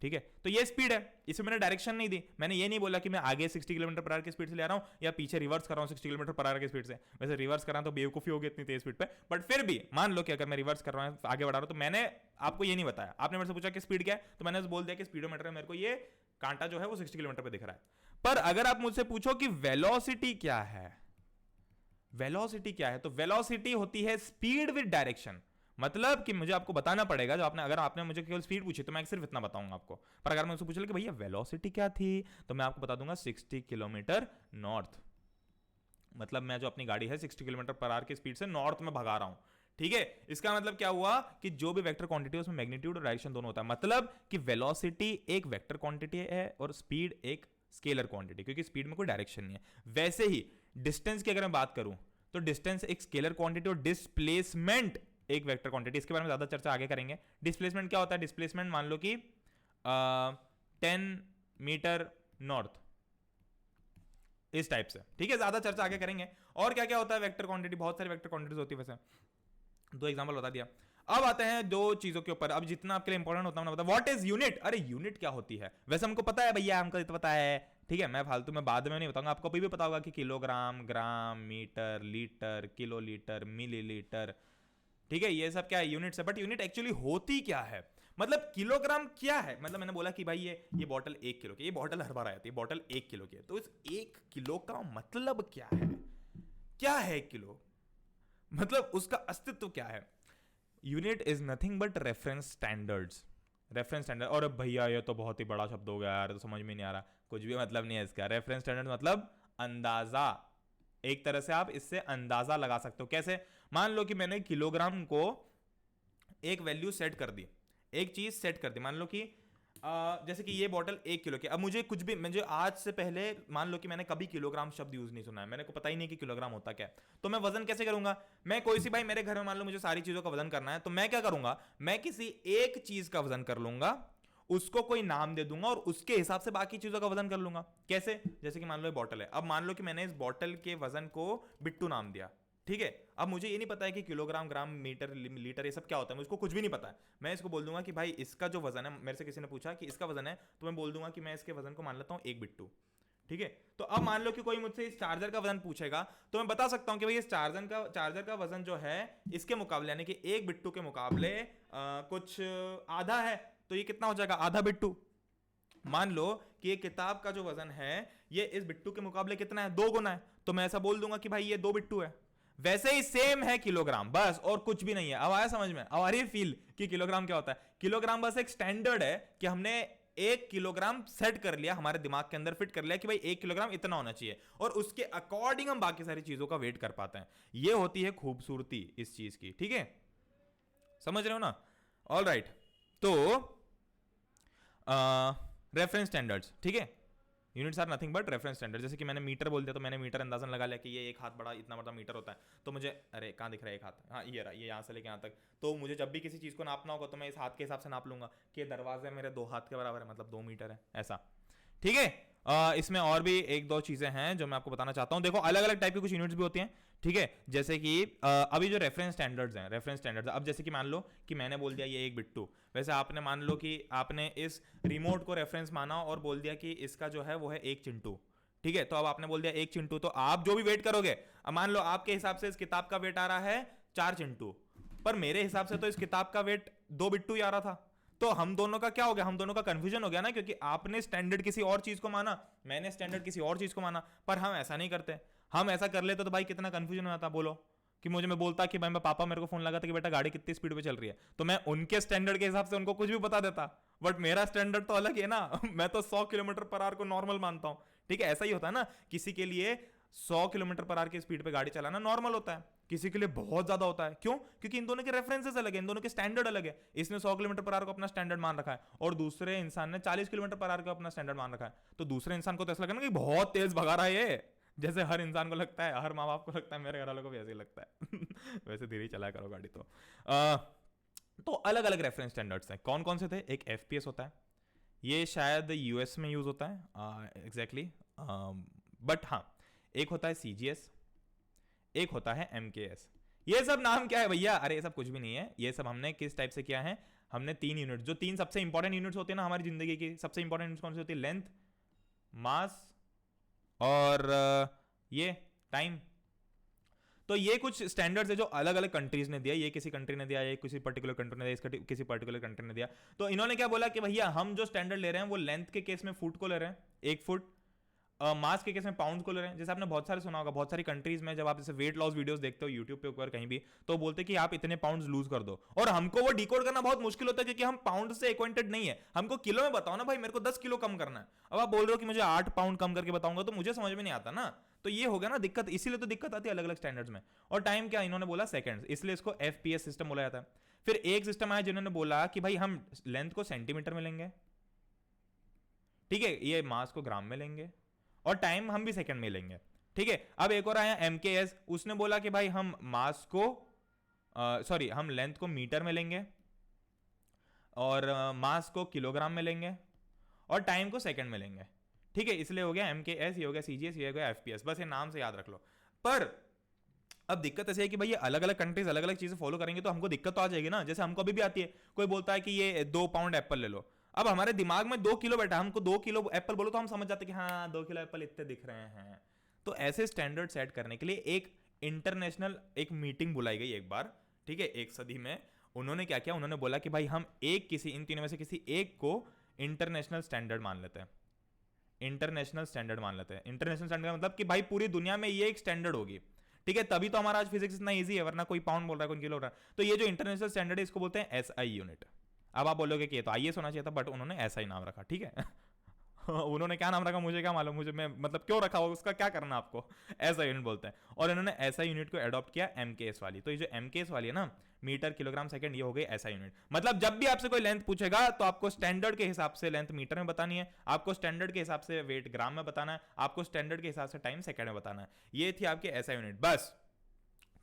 ठीक है, तो ये स्पीड है, इसमें मैंने डायरेक्शन नहीं दी। मैंने ये नहीं बोला कि मैं आगे 60 किलोमीटर पर आवर की स्पीड से ले रहा हूं या पीछे रिवर्स कर रहा हूं 60 किलोमीटर पर आवर की स्पीड से। वैसे रिवर्स कर रहा हूं तो बेवकूफी होगी इतनी तेज स्पीड पे, बट फिर भी मान लो कि अगर मैं रिवर्स कर रहा हूं, आगे बढ़ा रहा हूं, तो मैंने आपको ये नहीं बताया। आपने मेरे से पूछा कि स्पीड क्या है, तो मैंने बोल दिया कि स्पीडोमीटर में मेरे को ये कांटा जो है वो 60 किलोमीटर पर दिख रहा है। पर अगर आप मुझसे पूछो कि वेलोसिटी क्या है, तो वेलोसिटी होती है स्पीड विद डायरेक्शन। मतलब कि मुझे आपको बताना पड़ेगा, जो अगर आपने मुझे केवल स्पीड पूछी तो मैं सिर्फ इतना बताऊंगा आपको, पर अगर मैं उससे पूछ लिया कि भैया वेलोसिटी क्या थी, तो मैं आपको बता दूंगा 60 किलोमीटर नॉर्थ। मतलब मैं जो अपनी गाड़ी है 60 किलोमीटर पर आवर की स्पीड से नॉर्थ में भगा रहा हूं, ठीक है। इसका मतलब क्या हुआ कि जो भी वेक्टर क्वांटिटी है उसमें मैग्नीट्यूड और डायरेक्शन दोनों होता है। मतलब कि वेलोसिटी एक वेक्टर क्वांटिटी है और स्पीड एक स्केलर क्वांटिटी, क्योंकि स्पीड में कोई डायरेक्शन नहीं है। वैसे ही डिस्टेंस की अगर मैं बात करूं तो डिस्टेंस एक स्केलर क्वांटिटी और डिस्प्लेसमेंट एक वेक्टर क्वांटिटी। इसके बारे में ज्यादा चर्चा आगे करेंगे। डिस्प्लेसमेंट क्या होता है? डिस्प्लेसमेंट मान लो कि 10 मीटर नॉर्थ, इस टाइप से, ठीक है। ज्यादा चर्चा आगे करेंगे। और क्या क्या होता है वेक्टर क्वांटिटी? बहुत सारी वेक्टर क्वांटिटीज होती है, वैसे 2 एग्जांपल बता दिया। अब आते हैं 2 चीजों के ऊपर। अब जितना आपके लिए इंपॉर्टेंट होता है व्हाट इज यूनिट। अरे यूनिट क्या होती है? वैसे हमको पता है भैया, हमको इतना पता है, ठीक है। मैं फालतू में बाद में नहीं बताऊंगा, आपको अभी भी पता होगा कि किलोग्राम, ग्राम, मीटर, लीटर, किलोलीटर, मिलीलीटर, ठीक है, ये सब क्या है? यूनिट्स है। बट यूनिट एक्चुअली होती क्या है? मतलब किलोग्राम क्या है? मतलब मैंने बोला कि भाई ये बॉटल 1 किलो की, ये बॉटल हर बार आती है, बॉटल 1 किलो की है, तो इस 1 किलो का मतलब क्या है? क्या है 1 किलो? मतलब उसका अस्तित्व क्या है? Unit is nothing but reference standards. Reference standard. और भैया ये तो बहुत ही बड़ा शब्द हो गया यार, तो समझ में नहीं आ रहा। कुछ भी मतलब नहीं है इसका। रेफरेंस स्टैंडर्ड मतलब अंदाजा। एक तरह से आप इससे अंदाजा लगा सकते हो। कैसे? मान लो कि मैंने किलोग्राम को एक वैल्यू सेट कर दी, एक चीज सेट कर दी। मान लो कि जैसे कि ये बॉटल 1 किलो की। अब मुझे कुछ भी, मुझे आज से पहले मान लो कि मैंने कभी किलोग्राम शब्द यूज नहीं सुना है, मैंने को पता ही नहीं कि किलोग्राम होता क्या है, तो मैं वजन कैसे करूंगा? मैं कोई सी, भाई मेरे घर में मान लो मुझे सारी चीजों का वजन करना है, तो मैं क्या करूंगा? मैं किसी एक चीज का वजन कर लूंगा, उसको कोई नाम दे दूंगा और उसके हिसाब से बाकी चीजों का वजन कर लूंगा। कैसे? जैसे कि मान लो ये बॉटल है, अब मान लो कि मैंने इस बॉटल के वजन को बिट्टू नाम दिया, ठीक है। अब मुझे ये नहीं पता है कि किलोग्राम, ग्राम, मीटर, लीटर ये सब क्या होता है, मुझको कुछ भी नहीं पता है। मैं इसको बोल दूंगा कि भाई इसका जो वजन है, मेरे से किसी ने पूछा कि इसका वजन है, तो मैं बोल दूंगा कि मैं इसके वजन को मान लेता हूँ 1 बिट्टू। ठीक है। तो अब मान लो कि कोई मुझसे इस चार्जर का वजन पूछेगा, तो मैं बता सकता हूं कि भाई इस चार्जर का वजन जो है इसके मुकाबले, यानी कि 1 बिट्टू के मुकाबले कुछ आधा है, तो ये कितना हो जाएगा, आधा बिट्टू। मान लो कि ये किताब का जो वजन है ये इस बिट्टू के मुकाबले कितना है, 2 गुना है, तो मैं ऐसा बोल दूंगा कि भाई ये 2 बिट्टू है। वैसे ही सेम है किलोग्राम, बस और कुछ भी नहीं है। अब आया समझ में, अब आ रही फील कि किलोग्राम क्या होता है। किलोग्राम बस एक स्टैंडर्ड है कि हमने 1 किलोग्राम सेट कर लिया, हमारे दिमाग के अंदर फिट कर लिया कि भाई 1 किलोग्राम इतना होना चाहिए, और उसके अकॉर्डिंग हम बाकी सारी चीजों का वेट कर पाते हैं। ये होती है खूबसूरती इस चीज की। ठीक है, समझ रहे हो ना? ऑल राइट, तो रेफरेंस स्टैंडर्ड्स, ठीक है, units are nothing but reference standard. जैसे कि मैंने मीटर बोल दिया, तो मैंने मीटर अंदाजन लगा लिया कि ये एक हाथ बड़ा, इतना बड़ा मीटर होता है, तो मुझे, अरे कहाँ दिख रहा है एक हाथ, हाँ ये रहा, ये यहाँ से लेके यहाँ तक, तो मुझे जब भी किसी चीज़ को नापना होगा तो मैं इस हाथ के हिसाब से नाप लूंगा कि दरवाजे मेरे 2 हाथ के बराबर है, मतलब 2 मीटर है, ऐसा। ठीक है। इसमें और भी 1-2 चीजें हैं जो मैं आपको बताना चाहता हूं। देखो अलग अलग टाइप की कुछ यूनिट्स भी होती हैं। ठीक है, जैसे कि अभी जो रेफरेंस स्टैंडर्ड्स हैं, रेफरेंस स्टैंडर्ड्स, अब जैसे कि मान लो कि मैंने बोल दिया ये 1 बिट्टू, वैसे आपने मान लो कि आपने इस रिमोट को रेफरेंस माना और बोल दिया कि इसका जो है वो है 1 चिंटू। ठीक है, तो अब आपने बोल दिया 1 चिंटू, तो आप जो भी वेट करोगे, अब मान लो आपके हिसाब से इस किताब का वेट आ रहा है 4 चिंटू, पर मेरे हिसाब से तो इस किताब का वेट 2 बिट्टू ही आ रहा था। तो हम दोनों का क्या हो गया, हम दोनों का कंफ्यूजन हो गया ना, क्योंकि आपने स्टैंडर्ड किसी और चीज को माना, मैंने स्टैंडर्ड किसी और चीज को माना। पर हम ऐसा नहीं करते, हम ऐसा कर लेते तो भाई कितना कंफ्यूजन हो जाता। बोलो कि मुझे, मैं बोलता कि भाई मैं पापा मेरे को फोन लगा था कि बेटा गाड़ी कितनी स्पीड पे चल रही है, तो मैं उनके स्टैंडर्ड के हिसाब से उनको कुछ भी बता देता, बट मेरा स्टैंडर्ड तो अलग है ना। मैं तो 100 किलोमीटर पर आवर को नॉर्मल मानता हूं। ठीक है, ऐसा ही होता है ना, किसी के लिए 100 किलोमीटर पर आवर की स्पीड पे गाड़ी चलाना नॉर्मल होता है, किसी के लिए बहुत ज्यादा होता है। क्यों? क्योंकि इन दोनों के रेफरेंसेस अलग है, इन दोनों के स्टैंडर्ड अलग है। इसने 100 किलोमीटर पर आवर को अपना स्टैंडर्ड मान रखा है और दूसरे इंसान ने 40 किलोमीटर पर आवर को अपना स्टैंडर्ड मान रखा है। तो दूसरे इंसान को तो ऐसा लगा ना कि बहुत तेज भगा रहा है ये, जैसे हर इंसान को लगता है, हर माँ बाप को लगता है, मेरे घर वालों को भी ऐसे ही लगता है। वैसे धीरे ही चलाया करो गाड़ी। तो अलग अलग रेफरेंस स्टैंडर्ड्स हैं। कौन कौन से थे? एक एफपीएस होता है, ये शायद यूएस में यूज होता है एग्जैक्टली, बट हाँ, एक होता है सीजीएस, एक होता है एमकेएस। ये सब नाम क्या है भैया? अरे ये सब कुछ भी नहीं है, ये सब हमने किस टाइप से किया है, हमने 3 यूनिट, जो 3 सबसे इंपॉर्टेंट यूनिट्स होती है ना हमारी जिंदगी की, सबसे इंपॉर्टेंट यूनिट्स कौन सी होती है? लेंथ, मास और ये टाइम। तो ये कुछ स्टैंडर्ड्स है जो अलग अलग कंट्रीज ने दिया, ये किसी कंट्री ने दिया, ये किसी पर्टिकुलर कंट्री ने दिया, इसका किसी पर्टिकुलर कंट्री ने दिया। तो इन्होंने क्या बोला कि भैया हम जो स्टैंडर्ड ले रहे हैं वो लेंथ के केस में फुट को ले रहे हैं, 1 फुट, मास के केस में पाउंड को ले रहे हैं। जैसे आपने बहुत सारे सुना होगा, बहुत सारी कंट्रीज में जब आप जैसे वेट लॉस वीडियोस देखते हो यूट्यूब पे ऊपर कहीं भी, तो बोलते हैं कि आप इतने पाउंड्स लूज कर दो, और हमको वो डिकोड करना बहुत मुश्किल होता है क्योंकि हम पाउंड से एक्वेंटेड नहीं है। हमको किलो में बताओ ना भाई, मेरे को 10 किलो कम करना है, अब आप बोल रहे हो कि मुझे 8 पाउंड कम करके बताऊंगा, तो मुझे समझ में नहीं आता ना। तो ये हो गया ना दिक्कत, इसीलिए तो दिक्कत आती है अलग अलग स्टैंडर्ड्स में। और टाइम क्या इन्होंने बोला? सेकंड्स, इसलिए इसको एफपीएस सिस्टम बोला जाता है। फिर एक सिस्टम आया जिन्होंने बोला कि भाई हम लेंथ को सेंटीमीटर में लेंगे, ठीक है, ये मास को ग्राम में लेंगे, और टाइम हम भी सेकंड में लेंगे। ठीक है, अब एक और आया एमकेएस, उसने बोला कि भाई हम मास को सॉरी हम लेंथ को मीटर में लेंगे, और मास को किलोग्राम में लेंगे, और टाइम को सेकंड में लेंगे। ठीक है, इसलिए हो गया एमकेएस, ये हो गया सीजीएस, ये हो गया एफपीएस। बस ये नाम से याद रख लो। पर अब दिक्कत ऐसी है कि भाई ये अलग अलग कंट्रीज अलग अलग चीजें फॉलो करेंगे तो हमको दिक्कत तो आ जाएगी ना। जैसे हमको अभी भी आती है, कोई बोलता है कि ये 2 पाउंड एप्पल ले लो, अब हमारे दिमाग में 2 किलो बैठा, हमको 2 किलो एप्पल बोलो तो हम समझ जाते हैं कि हाँ 2 किलो एप्पल इतने दिख रहे हैं। तो ऐसे स्टैंडर्ड सेट करने के लिए एक इंटरनेशनल एक मीटिंग बुलाई गई एक बार, ठीक है, 1 सदी में। उन्होंने क्या किया, उन्होंने बोला कि भाई हम इन तीनों में से किसी एक को इंटरनेशनल स्टैंडर्ड मान लेते हैं। इंटरनेशनल स्टैंडर्ड मान लेते हैं। इंटरनेशनल स्टैंडर्ड मतलब कि भाई पूरी दुनिया में ये एक स्टैंडर्ड होगी। ठीक है, तभी तो हमारा आज फिजिक्स इतना इजी है, वरना कोई पाउंड बोल रहा है, कोई किलो बोल रहा है। तो ये जो इंटरनेशनल स्टैंडर्ड है इसको बोलते हैं एसआई यूनिट। अब आप बोलोगे कि ये तो आईएस होना चाहिए था, बट उन्होंने ऐसा ही नाम रखा। ठीक है। उन्होंने क्या नाम रखा मुझे क्या मालूम, मुझे मैं मतलब क्यों रखा होगा उसका क्या करना आपको, ऐसा यूनिट बोलते हैं। और इन्होंने ऐसा यूनिट को अडॉप्ट किया एमकेएस वाली। तो ये जो एमकेएस वाली है ना, मीटर किलोग्राम सेकंड, ये हो गई ऐसा यूनिट। मतलब जब भी आपसे कोई लेंथ पूछेगा तो आपको स्टैंडर्ड के हिसाब से लेंथ मीटर में बतानी है, आपको स्टैंडर्ड के हिसाब से वेट ग्राम में बताना है, आपको स्टैंडर्ड के हिसाब से टाइम सेकंड में बताना है। ये थी आपकी ऐसा यूनिट, बस।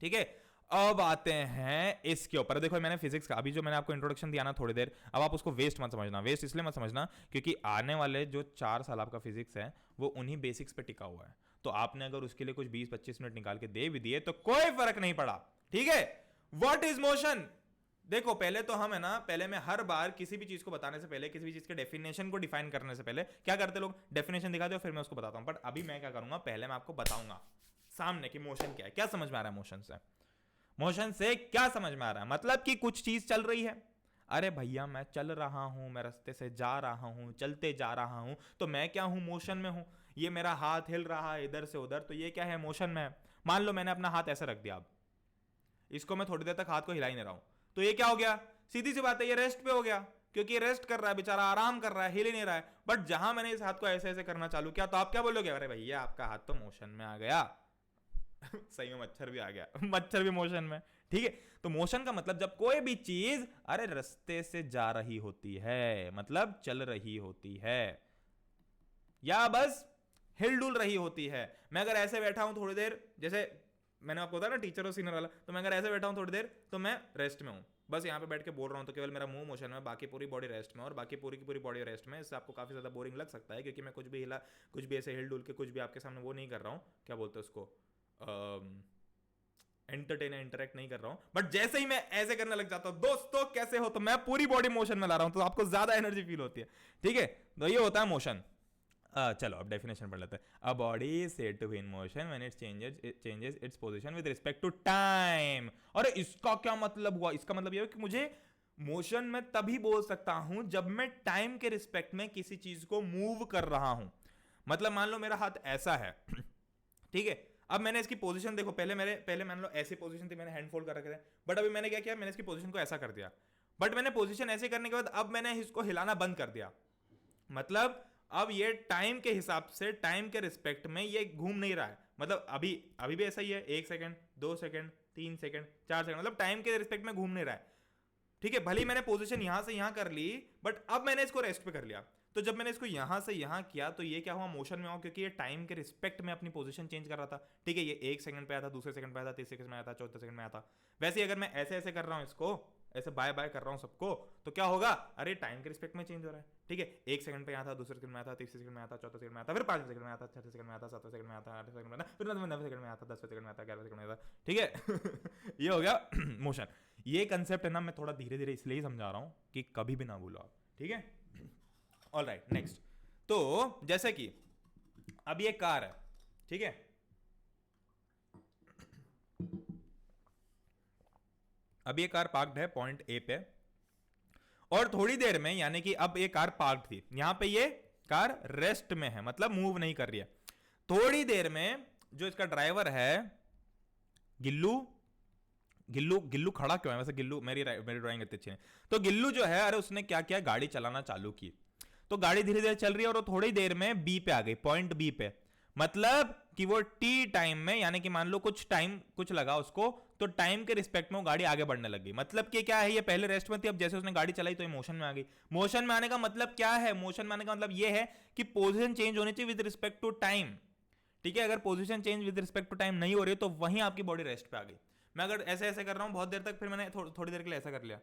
ठीक है, अब आते हैं इसके ऊपर। देखो मैंने फिजिक्स का अभी जो मैंने आपको इंट्रोडक्शन दिया ना थोड़ी देर, अब आप उसको वेस्ट मत समझना। वेस्ट इसलिए मत समझना क्योंकि आने वाले जो 4 साल आपका फिजिक्स है वो उन्हीं बेसिक्स पे टिका हुआ है। तो आपने अगर उसके लिए कुछ 20-25 मिनट निकाल के दे भी दिए तो कोई फर्क नहीं पड़ा, ठीक है। What is motion? देखो पहले तो हम है ना, पहले मैं हर बार किसी भी चीज को बताने से पहले, किसी भी चीज के डेफिनेशन को डिफाइन करने से पहले क्या करते लोग, डेफिनेशन दिखाते हो फिर मैं उसको बताता हूं। बट अभी मैं क्या करूंगा, पहले मैं आपको बताऊंगा सामने की मोशन क्या है। क्या समझ में आ रहा है मोशन से? मोशन से क्या समझ में आ रहा है? मतलब कि कुछ चीज चल रही है। अरे भैया मैं चल रहा हूं, मैं रास्ते से जा रहा हूं, चलते जा रहा हूं, तो मैं क्या हूं? मोशन में हूं। ये मेरा हाथ हिल रहा है इधर से उधर, तो ये क्या है? मोशन में है। मान लो मैंने अपना हाथ ऐसे रख दिया, अब इसको मैं थोड़ी देर तक हाथ को हिला ही नहीं रहा हूं, तो ये क्या हो गया? सीधी सी बात है, ये रेस्ट पे हो गया, क्योंकि ये रेस्ट कर रहा है बेचारा, आराम कर रहा है, हिल ही नहीं रहा है। बट जहां मैंने इस हाथ को ऐसे ऐसे करना चालू किया, तो आप क्या बोलोगे? अरे भैया आपका हाथ तो मोशन में आ गया। सही में मच्छर भी आ गया, मच्छर भी मोशन में, ठीक है। तो मोशन का मतलब जब कोई भी चीज अरे रास्ते से जा रही होती है, मतलब चल रही होती है, या बस हिलडुल रही होती है। मैं अगर ऐसे बैठा हूं थोड़ी देर, जैसे मैंने आपको बताया ना टीचर और सीनियर वाला, तो मैं अगर ऐसे बैठा हूं थोड़ी देर तो मैं रेस्ट में हूं, बस यहाँ पे बैठ के बोल रहा हूं, तो केवल मेरा मुंह मोशन में, बाकी पूरी बॉडी रेस्ट में, और बाकी पूरी की पूरी बॉडी रेस्ट में। इससे आपको काफी ज्यादा बोरिंग लग सकता है, क्योंकि मैं कुछ भी हिला, कुछ भी ऐसे हिल डुल के कुछ भी आपके सामने वो नहीं कर रहा हूँ, क्या बोलते हैं उसको, एंटरटेन इंटरेक्ट नहीं कर रहा हूं। बट जैसे ही मैं ऐसे करने लग जाता हूं, दोस्तों कैसे हो, तो मैं पूरी बॉडी मोशन में ला रहा हूं, तो आपको ज्यादा एनर्जी फील होती है, ठीक है। तो ये होता है मोशन। चलो अब डेफिनेशन पढ़ लेते हैं। A body is said to be in motion when it changes its position with respect to time. और इसका क्या मतलब हुआ? इसका मतलब ये है कि मुझे मोशन में तभी बोल सकता हूं जब मैं टाइम के रिस्पेक्ट में किसी चीज को मूव कर रहा हूं। मतलब मान लो मेरा हाथ ऐसा है, ठीक है। अब मैंने इसकी पोजीशन देखो, पहले मान लो ऐसी पोजीशन थी, मैंने हैंड फोल्ड कर रखे थे, बट अभी मैंने क्या किया, मैंने इसकी पोजीशन को ऐसा कर दिया। बट मैंने पोजीशन ऐसे करने के बाद अब मैंने इसको हिलाना बंद कर दिया, मतलब अब ये टाइम के हिसाब से, टाइम के रिस्पेक्ट में ये घूम नहीं रहा है। मतलब अभी भी ऐसा ही है, 1 सेकंड 2 सेकंड 3 सेकंड 4 सेकंड, मतलब टाइम के रिस्पेक्ट में घूम नहीं रहा है, ठीक है। भले ही मैंने पोजीशन यहां से यहां कर ली, बट अब मैंने इसको रेस्ट पे कर लिया। तो जब मैंने इसको यहां से यहां किया, तो ये क्या हुआ? मोशन में हुआ, क्योंकि ये टाइम के रिस्पेक्ट में अपनी पोजीशन चेंज कर रहा था, ठीक है। ये 1 सेकंड पे आया था, दूसरे सेकंड पे आया था, तीसरे सेकंड में आया था, चौथे सेकंड में आया था। वैसे ही अगर मैं ऐसे ऐसे कर रहा हूं इसको, ऐसे बाय बाय कर रहा हूं सबको, तो क्या होगा? अरे टाइम के रिस्पेक्ट में चेंज हो रहा है, ठीक है। 1 सेकंड पे आया था, दूसरे सेकंड में आया था, तीसरे सेकंड में आया था, चौथे सेकंड में आया था, फिर 5वें सेकंड में आया था, छठे सेकंड में आया था, 7वें सेकंड में आया था, 8वें सेकंड में आया था, फिर 9वें सेकंड में आया था, 10वें सेकंड में आया था, 11वें सेकंड में आया था, ठीक है। ये हो गया मोशन। ये कंसेप्ट है ना, मैं थोड़ा धीरे धीरे इसलिए समझा रहा हूं कि कभी भी ना भूलो आप, ठीक है। Alright, next. तो जैसे कि अब ये कार है, ठीक है। अब ये कार पार्क्ड है पॉइंट ए पे, और थोड़ी देर में, यानी कि अब ये कार पार्क्ड थी, यहां पे ये कार रेस्ट में है, मतलब मूव नहीं कर रही है। थोड़ी देर में जो इसका ड्राइवर है गिल्लू, गिल्लू गिल्लू खड़ा क्यों है वैसे? गिल्लू, मेरी ड्राइंग इतनी अच्छी है। तो गिल्लू जो है, अरे उसने क्या किया, गाड़ी चलाना चालू की। तो गाड़ी धीरे धीरे चल रही है और वो थोड़ी देर में बी पे आ गई, पॉइंट बी पे। मतलब कि वो टी टाइम में, यानी कि मान लो कुछ टाइम कुछ लगा उसको, तो टाइम के रिस्पेक्ट में वो गाड़ी आगे बढ़ने लगी। मतलब कि क्या है, ये पहले रेस्ट में थी, अब जैसे उसने गाड़ी चलाई तो ये मोशन में आ गई। मोशन में आने का मतलब क्या है? मोशन में आने का मतलब ये है कि पोजीशन चेंज होनी चाहिए विद रिस्पेक्ट टू टाइम, ठीक है। अगर position change with respect to time नहीं हो रही तो वहीं आपकी बॉडी रेस्ट पे आ गई। मैं अगर ऐसे ऐसे कर रहा हूं बहुत देर तक, फिर मैंने थोड़ी देर के लिए ऐसा कर लिया,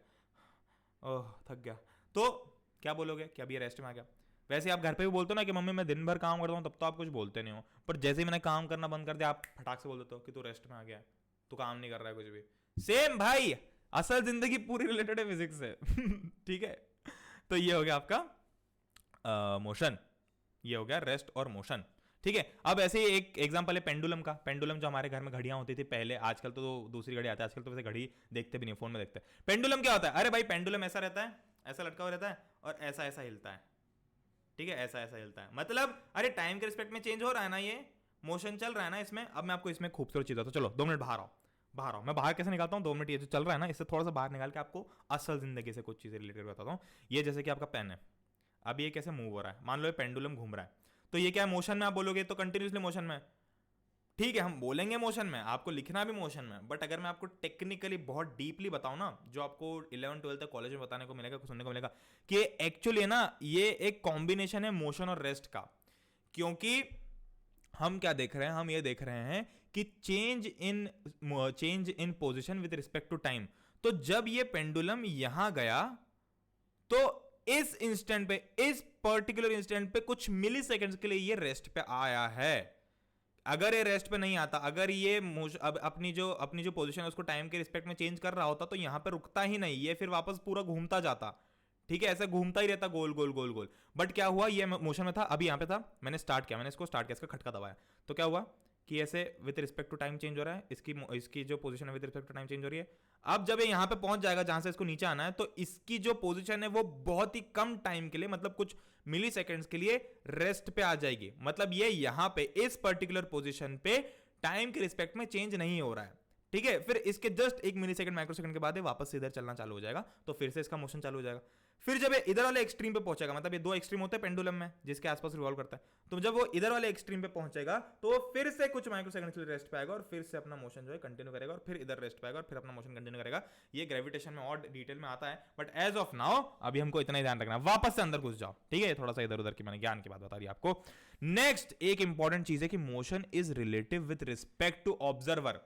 ओह थक गया, तो क्या बोलोगे कि अब ये रेस्ट में आ गया। वैसे आप घर पे भी बोलते हो ना कि मम्मी मैं दिन भर काम करता हूँ, तब तो आप कुछ बोलते नहीं हो, पर जैसे ही मैंने काम करना बंद कर दिया, आप फटाक से बोल देते हो कि तू रेस्ट में आ गया, तू काम नहीं कर रहा है कुछ भी। सेम भाई, असल जिंदगी पूरी रिलेटेड है फिजिक्स से। ठीक है। तो ये हो गया आपका मोशन, ये हो गया रेस्ट और मोशन, ठीक है। अब ऐसे ही एक एग्जांपल है पेंडुलम का। पेंडुलम जो हमारे घर में घड़ियां होती थी पहले, आजकल तो दूसरी घड़ी आती है, आजकल तो वैसे घड़ी देखते भी नहीं, फोन में देखते हैं। पेंडुलम क्या होता है? अरे भाई पेंडुलम ऐसा रहता है, ऐसा लटका हुआ रहता है और ऐसा ऐसा हिलता है, ठीक है, ऐसा ऐसा हिलता है। मतलब अरे टाइम के रिस्पेक्ट में चेंज हो रहा है ना, ये मोशन चल रहा है ना इसमें। अब मैं आपको इसमें खूबसूरत चीज, तो चलो 2 मिनट बाहर आओ, बाहर आओ। मैं बाहर कैसे निकालता हूँ? 2 मिनट ये जो चल रहा है ना, इससे थोड़ा सा बाहर निकाल के आपको असल जिंदगी से कुछ चीजें रिलेटेड बताता हूँ। ये जैसे कि आपका पेन है, अब ये कैसे मूव हो रहा है, मान लो ये पेंडुलम घूम रहा है, तो ये क्या है? मोशन में। आप बोलोगे तो कंटिन्यूसली मोशन में, ठीक है, हम बोलेंगे मोशन में, आपको लिखना भी मोशन में। बट अगर मैं आपको टेक्निकली बहुत डीपली बताऊं ना, जो आपको 11 12 तक कॉलेज में बताने को मिलेगा, सुनने को मिलेगा, कि एक्चुअली ना ये एक कॉम्बिनेशन है मोशन और रेस्ट का। क्योंकि हम क्या देख रहे हैं? हम ये देख रहे हैं कि change in position with respect to time. तो जब ये पेंडुलम यहां गया, तो इस इंस्टेंट पे, इस पर्टिकुलर इंस्टेंट पे कुछ मिली सेकेंड के लिए ये रेस्ट पे आया है। अगर ये रेस्ट पे नहीं आता, अगर ये अब अपनी जो पोजीशन है उसको टाइम के रिस्पेक्ट में चेंज कर रहा होता तो यहाँ पे रुकता ही नहीं, ये फिर वापस पूरा घूमता जाता, ठीक है, ऐसे घूमता ही रहता गोल गोल गोल गोल। बट क्या हुआ, ये मोशन में था, अभी यहाँ पे था, मैंने स्टार्ट किया, मैंने इसको स्टार्ट किया, इसका खटका दबाया, तो क्या हुआ कि ऐसे with respect to time change हो रहा है, इसकी जो पोजीशन है with respect to time change हो रही है। अब जब ये यहाँ पे पहुंच जाएगा जहां से इसको नीचे आना है, तो इसकी जो पोजीशन है वो बहुत ही कम टाइम के लिए, मतलब कुछ मिली सेकेंड्स के लिए रेस्ट पे आ जाएगी। मतलब ये यहाँ पे इस पर्टिकुलर पोजीशन पे टाइम के रिस्पेक्ट में चेंज नहीं हो रहा है, ठीक है। फिर इसके जस्ट 1 मिली सेकंड माइक्रो सेकंड के बाद वापस से इधर चलना चालू हो जाएगा, तो फिर से इसका मोशन चालू हो जाएगा। फिर जब ये इधर वाले एक्सट्रीम पे पहुंचेगा, मतलब ये 2 एक्सट्रीम होते हैं पेंडुलम में जिसके आसपास रिवॉल्व करता है, तो जब वो इधर वाले एक्सट्रीम पे पहुंचेगा तो वो फिर से कुछ माइक्रो सेकंड के लिए रेस्ट पाएगा और फिर से अपना मोशन जो है कंटिन्यू करेगा और फिर इधर रेस्ट पाएगा और फिर अपना मोशन कंटिन्यू करेगा। ये ग्रेविटेशन में और डिटेल में आता है, बट एज ऑफ नाउ अभी हमको इतना ही ध्यान रखना है। वापस से अंदर घुस जाओ, ठीक है, थोड़ा सा इधर उधर की मैंने ज्ञान की बात बता दी आपको। नेक्स्ट एक इंपॉर्टेंट चीज है कि motion is relative with respect to observer.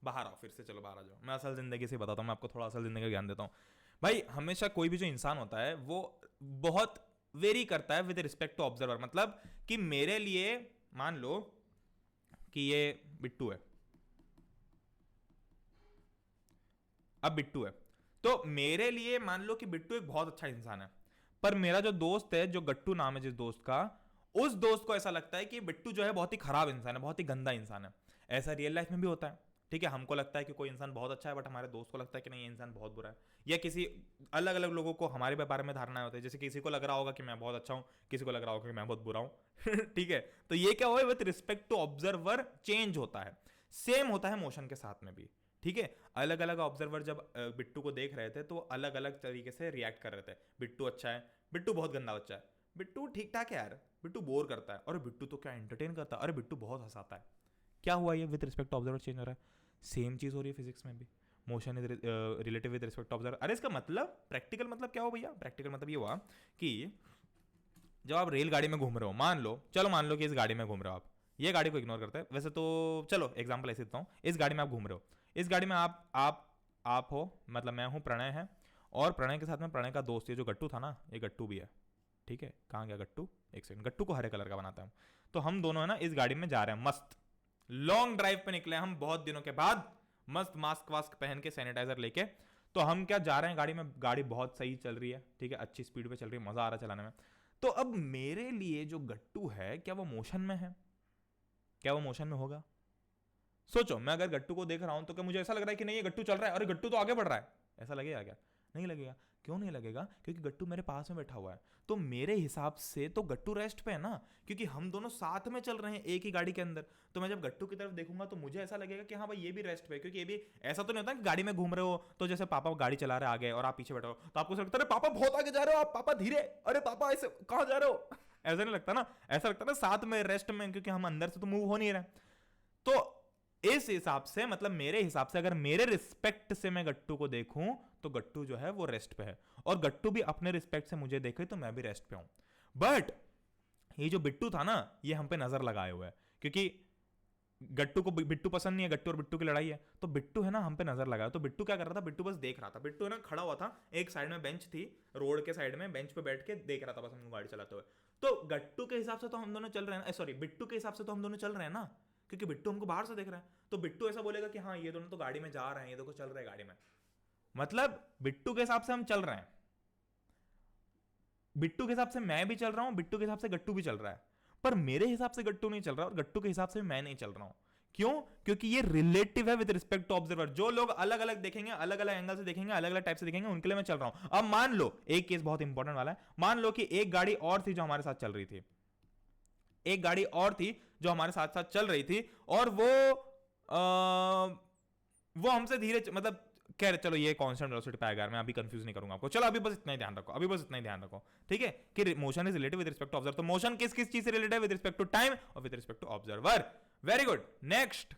बाहर आओ, फिर से चलो बाहर आ जाओ, मैं असल जिंदगी से बताता हूं, मैं आपको थोड़ा असल जिंदगी का ज्ञान देता हूं। भाई हमेशा कोई भी जो इंसान होता है वो बहुत वेरी करता है विद रिस्पेक्ट टू ऑब्जर्वर। मतलब कि मेरे लिए मान लो कि ये बिट्टू है, अब बिट्टू है, तो मेरे लिए मान लो कि बिट्टू एक बहुत अच्छा इंसान है, पर मेरा जो दोस्त है, जो गट्टू नाम है जिस दोस्त का, उस दोस्त को ऐसा लगता है कि बिट्टू जो है बहुत ही खराब इंसान है, बहुत ही गंदा इंसान है। ऐसा रियल लाइफ में भी होता है, ठीक है। हमको लगता है कि कोई इंसान बहुत अच्छा है, बट हमारे दोस्त को लगता है कि नहीं ये इंसान बहुत बुरा है। या किसी अलग अलग लोगों को हमारे बारे में धारणाएं होती है, जैसे किसी को लग रहा होगा कि मैं बहुत अच्छा हूं, किसी को लग रहा होगा कि मैं बहुत बुरा हूं ठीक है। तो ये क्या हुआ, with respect to observer change होता है। सेम होता है मोशन के साथ में भी, ठीक है। अलग अलग ऑब्जर्वर जब बिट्टू को देख रहे थे तो अलग अलग तरीके से रिएक्ट कर रहे थे। बिट्टू अच्छा है, बिट्टू बहुत गंदा बच्चा है, बिट्टू ठीक ठाक है यार, बिट्टू बोर करता है, और बिट्टू तो क्या एंटरटेन करता है, अरे बिट्टू बहुत हंसाता है। क्या हुआ, ये with respect to observer change हो रहा है। सेम चीज हो रही है फिजिक्स में भी, motion is relative with respect to observer. अरे इसका मतलब प्रैक्टिकल मतलब क्या हो भैया, प्रैक्टिकल मतलब ये हुआ कि जब आप रेलगाड़ी में घूम रहे हो, मान लो कि इस गाड़ी में घूम रहे हो आप, ये गाड़ी को इग्नोर करते हैं वैसे तो, चलो एग्जांपल ऐसे देता हूँ, इस गाड़ी में आप घूम रहे हो, इस गाड़ी में आप हो, मतलब मैं हूँ, प्रणय है, और प्रणय के साथ में प्रणय का दोस्त, ये जो गट्टू था ना, ये गट्टू भी है, ठीक है। कहाँ गया गट्टू, एक सेकंड, गट्टू को हरे कलर का बनाता हूँ। तो हम दोनों है ना इस गाड़ी में जा रहे हैं, मस्त लॉन्ग ड्राइव पे निकले हम बहुत दिनों के बाद, मस्त मास्क वास्क पहन के, सैनिटाइजर लेके। तो हम क्या जा रहे हैं गाड़ी में, गाड़ी बहुत सही चल रही है, ठीक है, अच्छी स्पीड पे चल रही है, मजा आ रहा है चलाने में। तो अब मेरे लिए जो गट्टू है, क्या वो मोशन में है, क्या वो मोशन में होगा? सोचो, मैं अगर गट्टू को देख रहा हूं तो क्या मुझे ऐसा लग रहा है कि नहीं ये गट्टू चल रहा है, अरे गट्टू तो आगे बढ़ रहा है, ऐसा लगेगा क्या? नहीं लगेगा। क्यों नहीं लगेगा? क्योंकि गट्टू मेरे पास में बैठा हुआ है। तो मेरे हिसाब से तो गट्टू रेस्ट पे है ना, क्योंकि हम दोनों साथ में चल रहे हैं एक ही गाड़ी के अंदर। तो मैं जब गट्टू की तरफ देखूंगा तो मुझे ऐसा लगेगा कि हाँ भाई ये भी रेस्ट पे है, क्योंकि ये भी ऐसा तो नहीं होता कि गाड़ी में घूम रहे हो तो जैसे पापा गाड़ी चला रहे आगे और आप पीछे बैठे हो तो आपको लगता है पापा बहुत आगे जा रहे हो, आप पापा धीरे, अरे पापा ऐसे कहाँ जा रहे हो ऐसा नहीं लगता ना, ऐसा लगता ना साथ में रेस्ट में, क्योंकि हम अंदर से तो मूव हो नहीं रहे। तो इस हिसाब से, मतलब मेरे हिसाब से, अगर मेरे रिस्पेक्ट से मैं गट्टू को देखूं तो गट्टू जो है वो रेस्ट पे है, और गट्टू भी अपने रिस्पेक्ट से मुझे देखे तो मैं भी रेस्ट पे हूं। बट ये जो बिट्टू था ना, ये हम पे नजर लगाए हुए है, क्योंकि गट्टू को बिट्टू पसंद नहीं है, गट्टू और बिट्टू की लड़ाई है, तो बिट्टू है ना हम पे नजर लगाया। तो बिट्टू क्या कर रहा था, बिट्टू बस देख रहा था। बिट्टू है ना खड़ा हुआ था, एक साइड में बेंच थी, रोड के साइड में बेंच पे बैठ के देख रहा था बस हम गाड़ी चलाते हुए। तो गट्टू के हिसाब से तो हम दोनों चल रहे हैं, सॉरी बिट्टू के हिसाब से तो हम दोनों चल रहे हैं ना, क्योंकि बिट्टू हमको बाहर से देख रहा है। तो बिट्टू ऐसा बोलेगा कि हाँ ये दोनों तो गाड़ी में जा रहे हैं, ये देखो चल रहे हैं गाड़ी में, मतलब बिट्टू के हिसाब से हम चल रहे हैं, बिट्टू के हिसाब से मैं भी चल रहा हूं, बिट्टू के हिसाब से गट्टू भी चल रहा है, पर मेरे हिसाब से गट्टू नहीं चल रहा और गट्टू के हिसाब से मैं नहीं चल रहा हूं। क्यों? क्योंकि ये रिलेटिव है विद रिस्पेक्ट टू ऑब्जर्वर। जो लोग अलग अलग देखेंगे, अलग अलग एंगल से देखेंगे, अलग अलग टाइप से देखेंगे, उनके लिए मैं चल रहा हूं। अब मान लो एक केस बहुत इंपॉर्टेंट वाला है, मान लो कि एक गाड़ी और थी जो हमारे साथ चल रही थी, एक गाड़ी और थी जो हमारे साथ साथ चल रही थी, और वो हमसे धीरे, मतलब कह रहे चलो ये कांस्टेंट वेलोसिटी पे आएगा, मैं अभी कंफ्यूज नहीं करूंगा आपको, चलो अभी बस इतना ही ध्यान रखो, अभी बस इतना ही ध्यान रखो, ठीक है, कि motion is related with respect to observer. तो मोशन किस किस चीज से रिलेटेड है? विद रिस्पेक्ट टू टाइम और with respect to observer. Very good. Next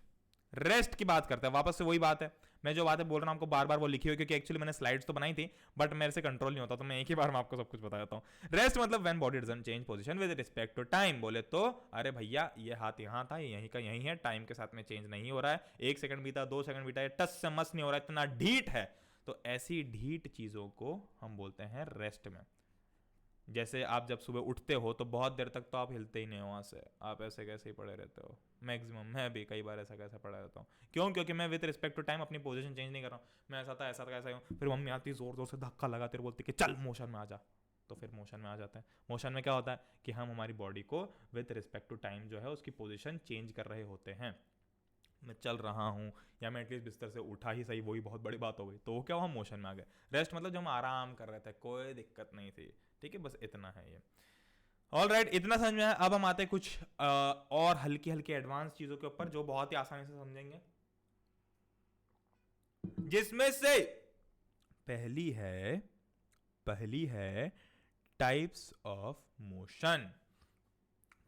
rest की बात करते हैं। वापस से वही बात है, मैं जो बातें बोल रहा हूं आपको बार बार वो लिखी हुई, क्योंकि एक्चुअली मैंने स्लाइड्स तो बनाई थी बट मेरे से कंट्रोल नहीं होता, तो मैं एक ही बार में आपको सब कुछ बता देता हूं। रेस्ट मतलब when body doesn't change position with respect to time. बोले तो अरे भैया ये हाथ यहां था, ये यहीं का यहीं है, टाइम के साथ में चेंज नहीं हो रहा है, 1 सेकंड बीता, 2 सेकंड बीता, ये टस से मस नहीं हो रहा है, इतना ढीठ है। तो ऐसी ढीठ चीजों को हम बोलते हैं रेस्ट में। जैसे आप जब सुबह उठते हो तो बहुत देर तक तो आप हिलते ही नहीं हो वहाँ से, आप ऐसे कैसे ही पड़े रहते हो मैक्सिमम। मैं भी कई बार ऐसा कैसे पड़ा रहता हूँ, क्यों? क्योंकि मैं विद रिस्पेक्ट टू टाइम अपनी पोजीशन चेंज नहीं कर रहा हूँ। मैं ऐसा था कैसा हूँ, फिर मम्मी आती जोर जोर से धक्का लगाती बोलती कि चल मोशन में आ जा, तो फिर मोशन में आ जाते हैं। मोशन में क्या होता है कि हम हमारी बॉडी को विद रिस्पेक्ट टू टाइम जो है उसकी पोजीशन चेंज कर रहे होते हैं। मैं चल रहा हूँ या मैं एटलीस्ट बिस्तर से उठा ही सही, वही बहुत बड़ी बात हो गई, तो वो क्या हुआ, हम मोशन में आ गए। रेस्ट मतलब जो हम आराम कर रहे थे, कोई दिक्कत नहीं थी, ठीक है, बस इतना है ये। ऑल राइट, इतना समझ में आया। अब हम आते हैं कुछ और हल्की हल्की एडवांस चीजों के ऊपर जो बहुत ही आसानी से समझेंगे, जिसमें से पहली है types of motion.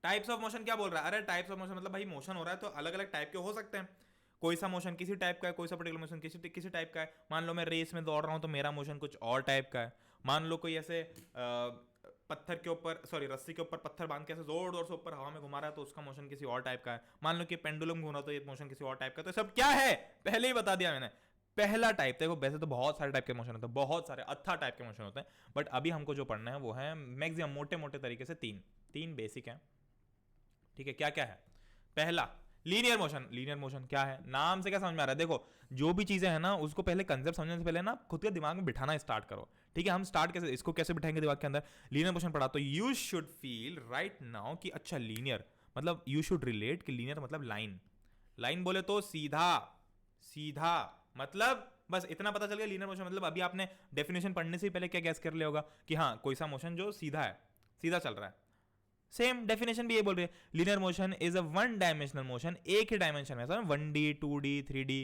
Types of motion क्या बोल रहा है? अरे टाइप्स ऑफ मोशन मतलब भाई मोशन हो रहा है तो अलग अलग टाइप के हो सकते हैं। कोई सा मोशन किसी टाइप का है, कोई सा पर्टिकुलर मोशन किसी टाइप का है। मान लो मैं रेस में दौड़ रहा हूं तो मेरा मोशन कुछ और टाइप का है। मान लो कोई ऐसे पत्थर के ऊपर, सॉरी रस्सी के ऊपर पत्थर बांध के ऐसे जोर जोर से ऊपर हवा में घुमा रहा है तो उसका मोशन किसी और टाइप का है। मान लो कि पेंडुलम घूम रहा तो ये मोशन किसी और टाइप का। तो सब क्या है पहले ही बता दिया मैंने। पहला टाइप, देखो वैसे तो बहुत सारे टाइप के मोशन होते हैं, बहुत सारे अत्था टाइप के मोशन होते हैं, बट अभी हमको जो पढ़ना है वो है मैक्सिमम मोटे मोटे तरीके से तीन बेसिक है, ठीक है। क्या क्या है? पहला लीनियर मोशन। लीनियर मोशन क्या है, नाम से क्या समझ में आ रहा है? देखो जो भी चीजें है ना उसको पहले कंसेप्ट समझने से पहले ना खुद के दिमाग में बिठाना स्टार्ट करो, ठीक है। हम स्टार्ट कैसे, इसको कैसे बिठाएंगे दिमाग के अंदर? लीनियर मोशन पढ़ा तो you should feel right now कि अच्छा लीनियर मतलब यू शुड रिलेट कि लीनियर मतलब लाइन बोले तो सीधा मतलब बस इतना पता चल गया। लीनियर मोशन मतलब अभी आपने डेफिनेशन पढ़ने से पहले क्या गैस कर लिया होगा कि हाँ कोई सा मोशन जो सीधा है, सीधा चल रहा है। सेम डेफिनेशन भी ये बोल रही है, linear motion is a one dimensional motion, एक ही डायमेंशन में, 1D 2D 3D।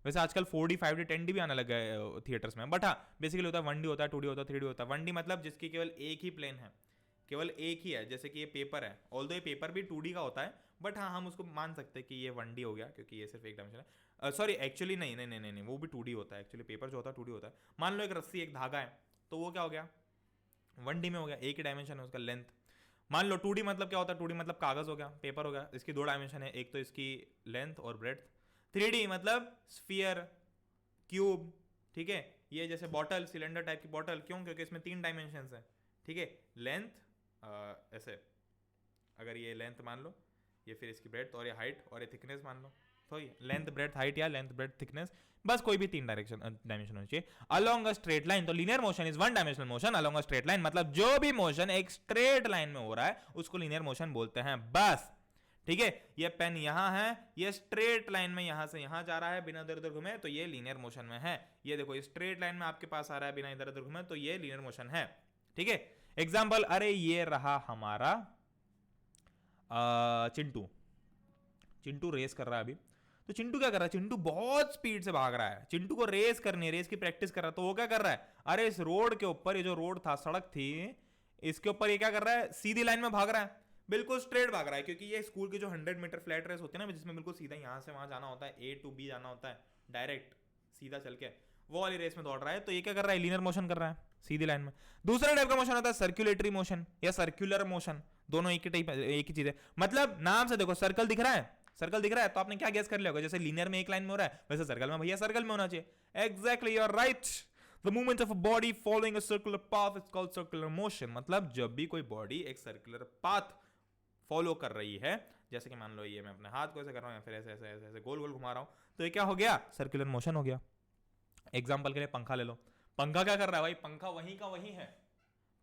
वैसे आजकल 4D 5D 10D भी आने लगा है थिएटर्स में, बट हाँ बेसिकली होता है 1D होता है, 2D होता है, 3D होता है। 1D मतलब जिसकी केवल एक ही प्लेन है, केवल एक ही है, जैसे कि ये पेपर है, ऑल्दो ये पेपर भी 2D का होता है, बट हाँ हम उसको मान सकते हैं कि ये 1D हो गया क्योंकि ये सिर्फ एक डायमेंशन है। सॉरी एक्चुअली नहीं, वो भी 2D होता है। एक्चुअली पेपर जो होता है 2D होता है। मान लो एक रस्सी एक धागा है तो वो क्या हो गया, 1D में हो गया, एक ही डायमेंशन है उसका लेंथ। मान लो 2D मतलब क्या होता है, 2D मतलब कागज हो गया, पेपर हो गया, इसकी दो डायमेंशन है, एक तो इसकी लेंथ और ब्रेड्थ। 3D मतलब स्फीयर, क्यूब, ठीक है। ये जैसे बॉटल, सिलेंडर टाइप की बॉटल, क्यों? क्योंकि इसमें 3 डायमेंशन है, ठीक है। लेंथ ऐसे, अगर ये लेंथ मान लो, ये फिर इसकी ब्रेड्थ, और ये हाइट, और ये थिकनेस मान लो, तो ये लेंथ ब्रेड्थ हाइट या लेंथ ब्रेड्थ थिकनेस, बस कोई भी 3 डायमेंशन होनी चाहिए अलोंग अ स्ट्रेट लाइन। तो linear motion is one dimensional motion along a straight line, मतलब जो भी मोशन एक स्ट्रेट लाइन में हो रहा है उसको लीनियर मोशन बोलते हैं, बस, ठीक है। ये पेन यहां है, ये स्ट्रेट लाइन में यहां से यहां जा रहा है बिना इधर उधर घूमे, तो ये लीनियर मोशन में है। ये देखो स्ट्रेट लाइन में आपके पास आ रहा है बिना इधर उधर घूमे, तो ये लीनियर मोशन है, ठीक है। एग्जाम्पल, अरे ये रहा हमारा चिंटू रेस कर रहा है अभी। तो चिंटू क्या कर रहा है? चिंटू बहुत स्पीड से भाग रहा है, चिंटू को रेस करनी है, रेस की प्रैक्टिस कर रहा है। तो वो क्या कर रहा है, अरे इस रोड के ऊपर, ये जो रोड था, सड़क थी, इसके ऊपर ये क्या कर रहा है, सीधी लाइन में भाग रहा है, बिल्कुल स्ट्रेट भाग रहा है। क्योंकि ये स्कूल की जो 100 मीटर फ्लैट रेस होती है ना, जिसमें बिल्कुल सीधा यहां से वहां जाना होता है, A to B जाना होता है डायरेक्ट सीधा चल के, वो वाली रेस में दौड़ रहा है। तो ये क्या कर रहा है, लीनियर मोशन कर रहा है सीधी लाइन में। दूसरा टाइप का मोशन होता है सर्कुलेटरी मोशन या सर्कुलर मोशन, दोनों एक ही चीज है। मतलब नाम से देखो, सर्कल दिख रहा है तो आपने क्या गेस कर लिया होगा, जैसे लीनियर में एक लाइन में हो रहा है वैसे सर्कल में भैया सर्कल में होना चाहिए। Exactly, you are right. The movement of a body following a circular path is called circular motion। मतलब जब भी कोई बॉडी एक सर्कुलर पाथ फॉलो कर रही है, जैसे कि मान लो ये मैं अपने हाथ को ऐसे कर रहा हूँ या फिर ऐसे ऐसे ऐसे ऐसे गोल गोल घुमा रहा हूँ, तो ये क्या हो गया, सर्कुलर मोशन हो गया। एग्जाम्पल के लिए पंखा ले लो, पंखा क्या कर रहा है भाई, पंखा वहीं का वहीं है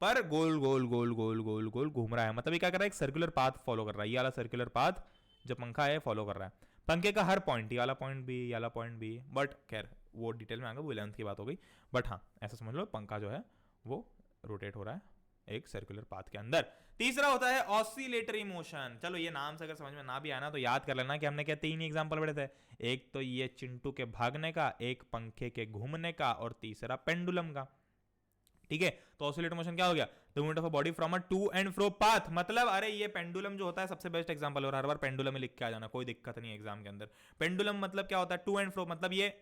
पर गोल गोल गोल गोल गोल गोल घूम रहा है। मतलब ये क्या कर रहा है, एक सर्कुलर पाथ फॉलो कर रहा है। ये वाला सर्कुलर पाथ जब पंखा है फॉलो कर रहा है। पंखे का हर पॉइंट, ये वाला पॉइंट भी, ये वाला पॉइंट भी, बट खैर वो डिटेल में आएगा, वो 11th की बात हो गई। बट हाँ ऐसा समझ लो, पंखा जो है वो रोटेट हो रहा है एक सर्कुलर पाथ के अंदर। तीसरा होता है ऑसिलेटरी मोशन। चलो ये नाम से अगर समझ में ना भी आना तो याद कर लेना कि हमने क्या 3 एग्जांपल पढ़े थे। एक तो ये चिंटू के भागने का, एक पंखे के घूमने का, और तीसरा पेंडुलम का, ठीक है। तो ऑसिलेटर मोशन क्या हो गया, the movement of a body from a to and fro path. मतलब अरे ये पेंडुलम जो होता है सबसे बेस्ट एग्जांपल, और हर बार पेंडुलम में लिख के आ जाना, कोई दिक्कत नहीं है एग्जाम के अंदर। पेंडुलम मतलब क्या होता है, टू एंड फ्रो, मतलब ये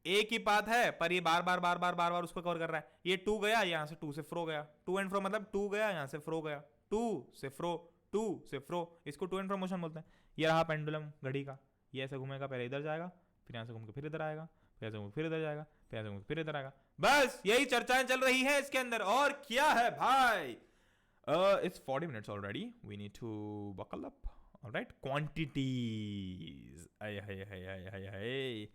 एक ही पाथ है पर ये बार बार बार बार बार बार उसको कवर कर रहा है। ये टू गया, यहां से टू से फ्रो गया, टू एंड फ्रो मतलब टू गया यहां से फ्रो गया, टू से फ्रो, टू से फ्रो, इसको टू एंड फ्रो मोशन बोलते हैं। ये रहा पेंडुलम घड़ी का, ये ऐसे घूमेगा, पहले इधर जाएगा, फिर यहां से घूम के फिर इधर आएगा, फिर ऐसे घूम फिर इधर जाएगा, फिर ऐसे घूम फिर इधर आएगा। बस यही चर्चाएं चल रही है इसके अंदर। और क्या है भाई, It's 40 minutes already. We need to buckle up. All right. Quantities. Hi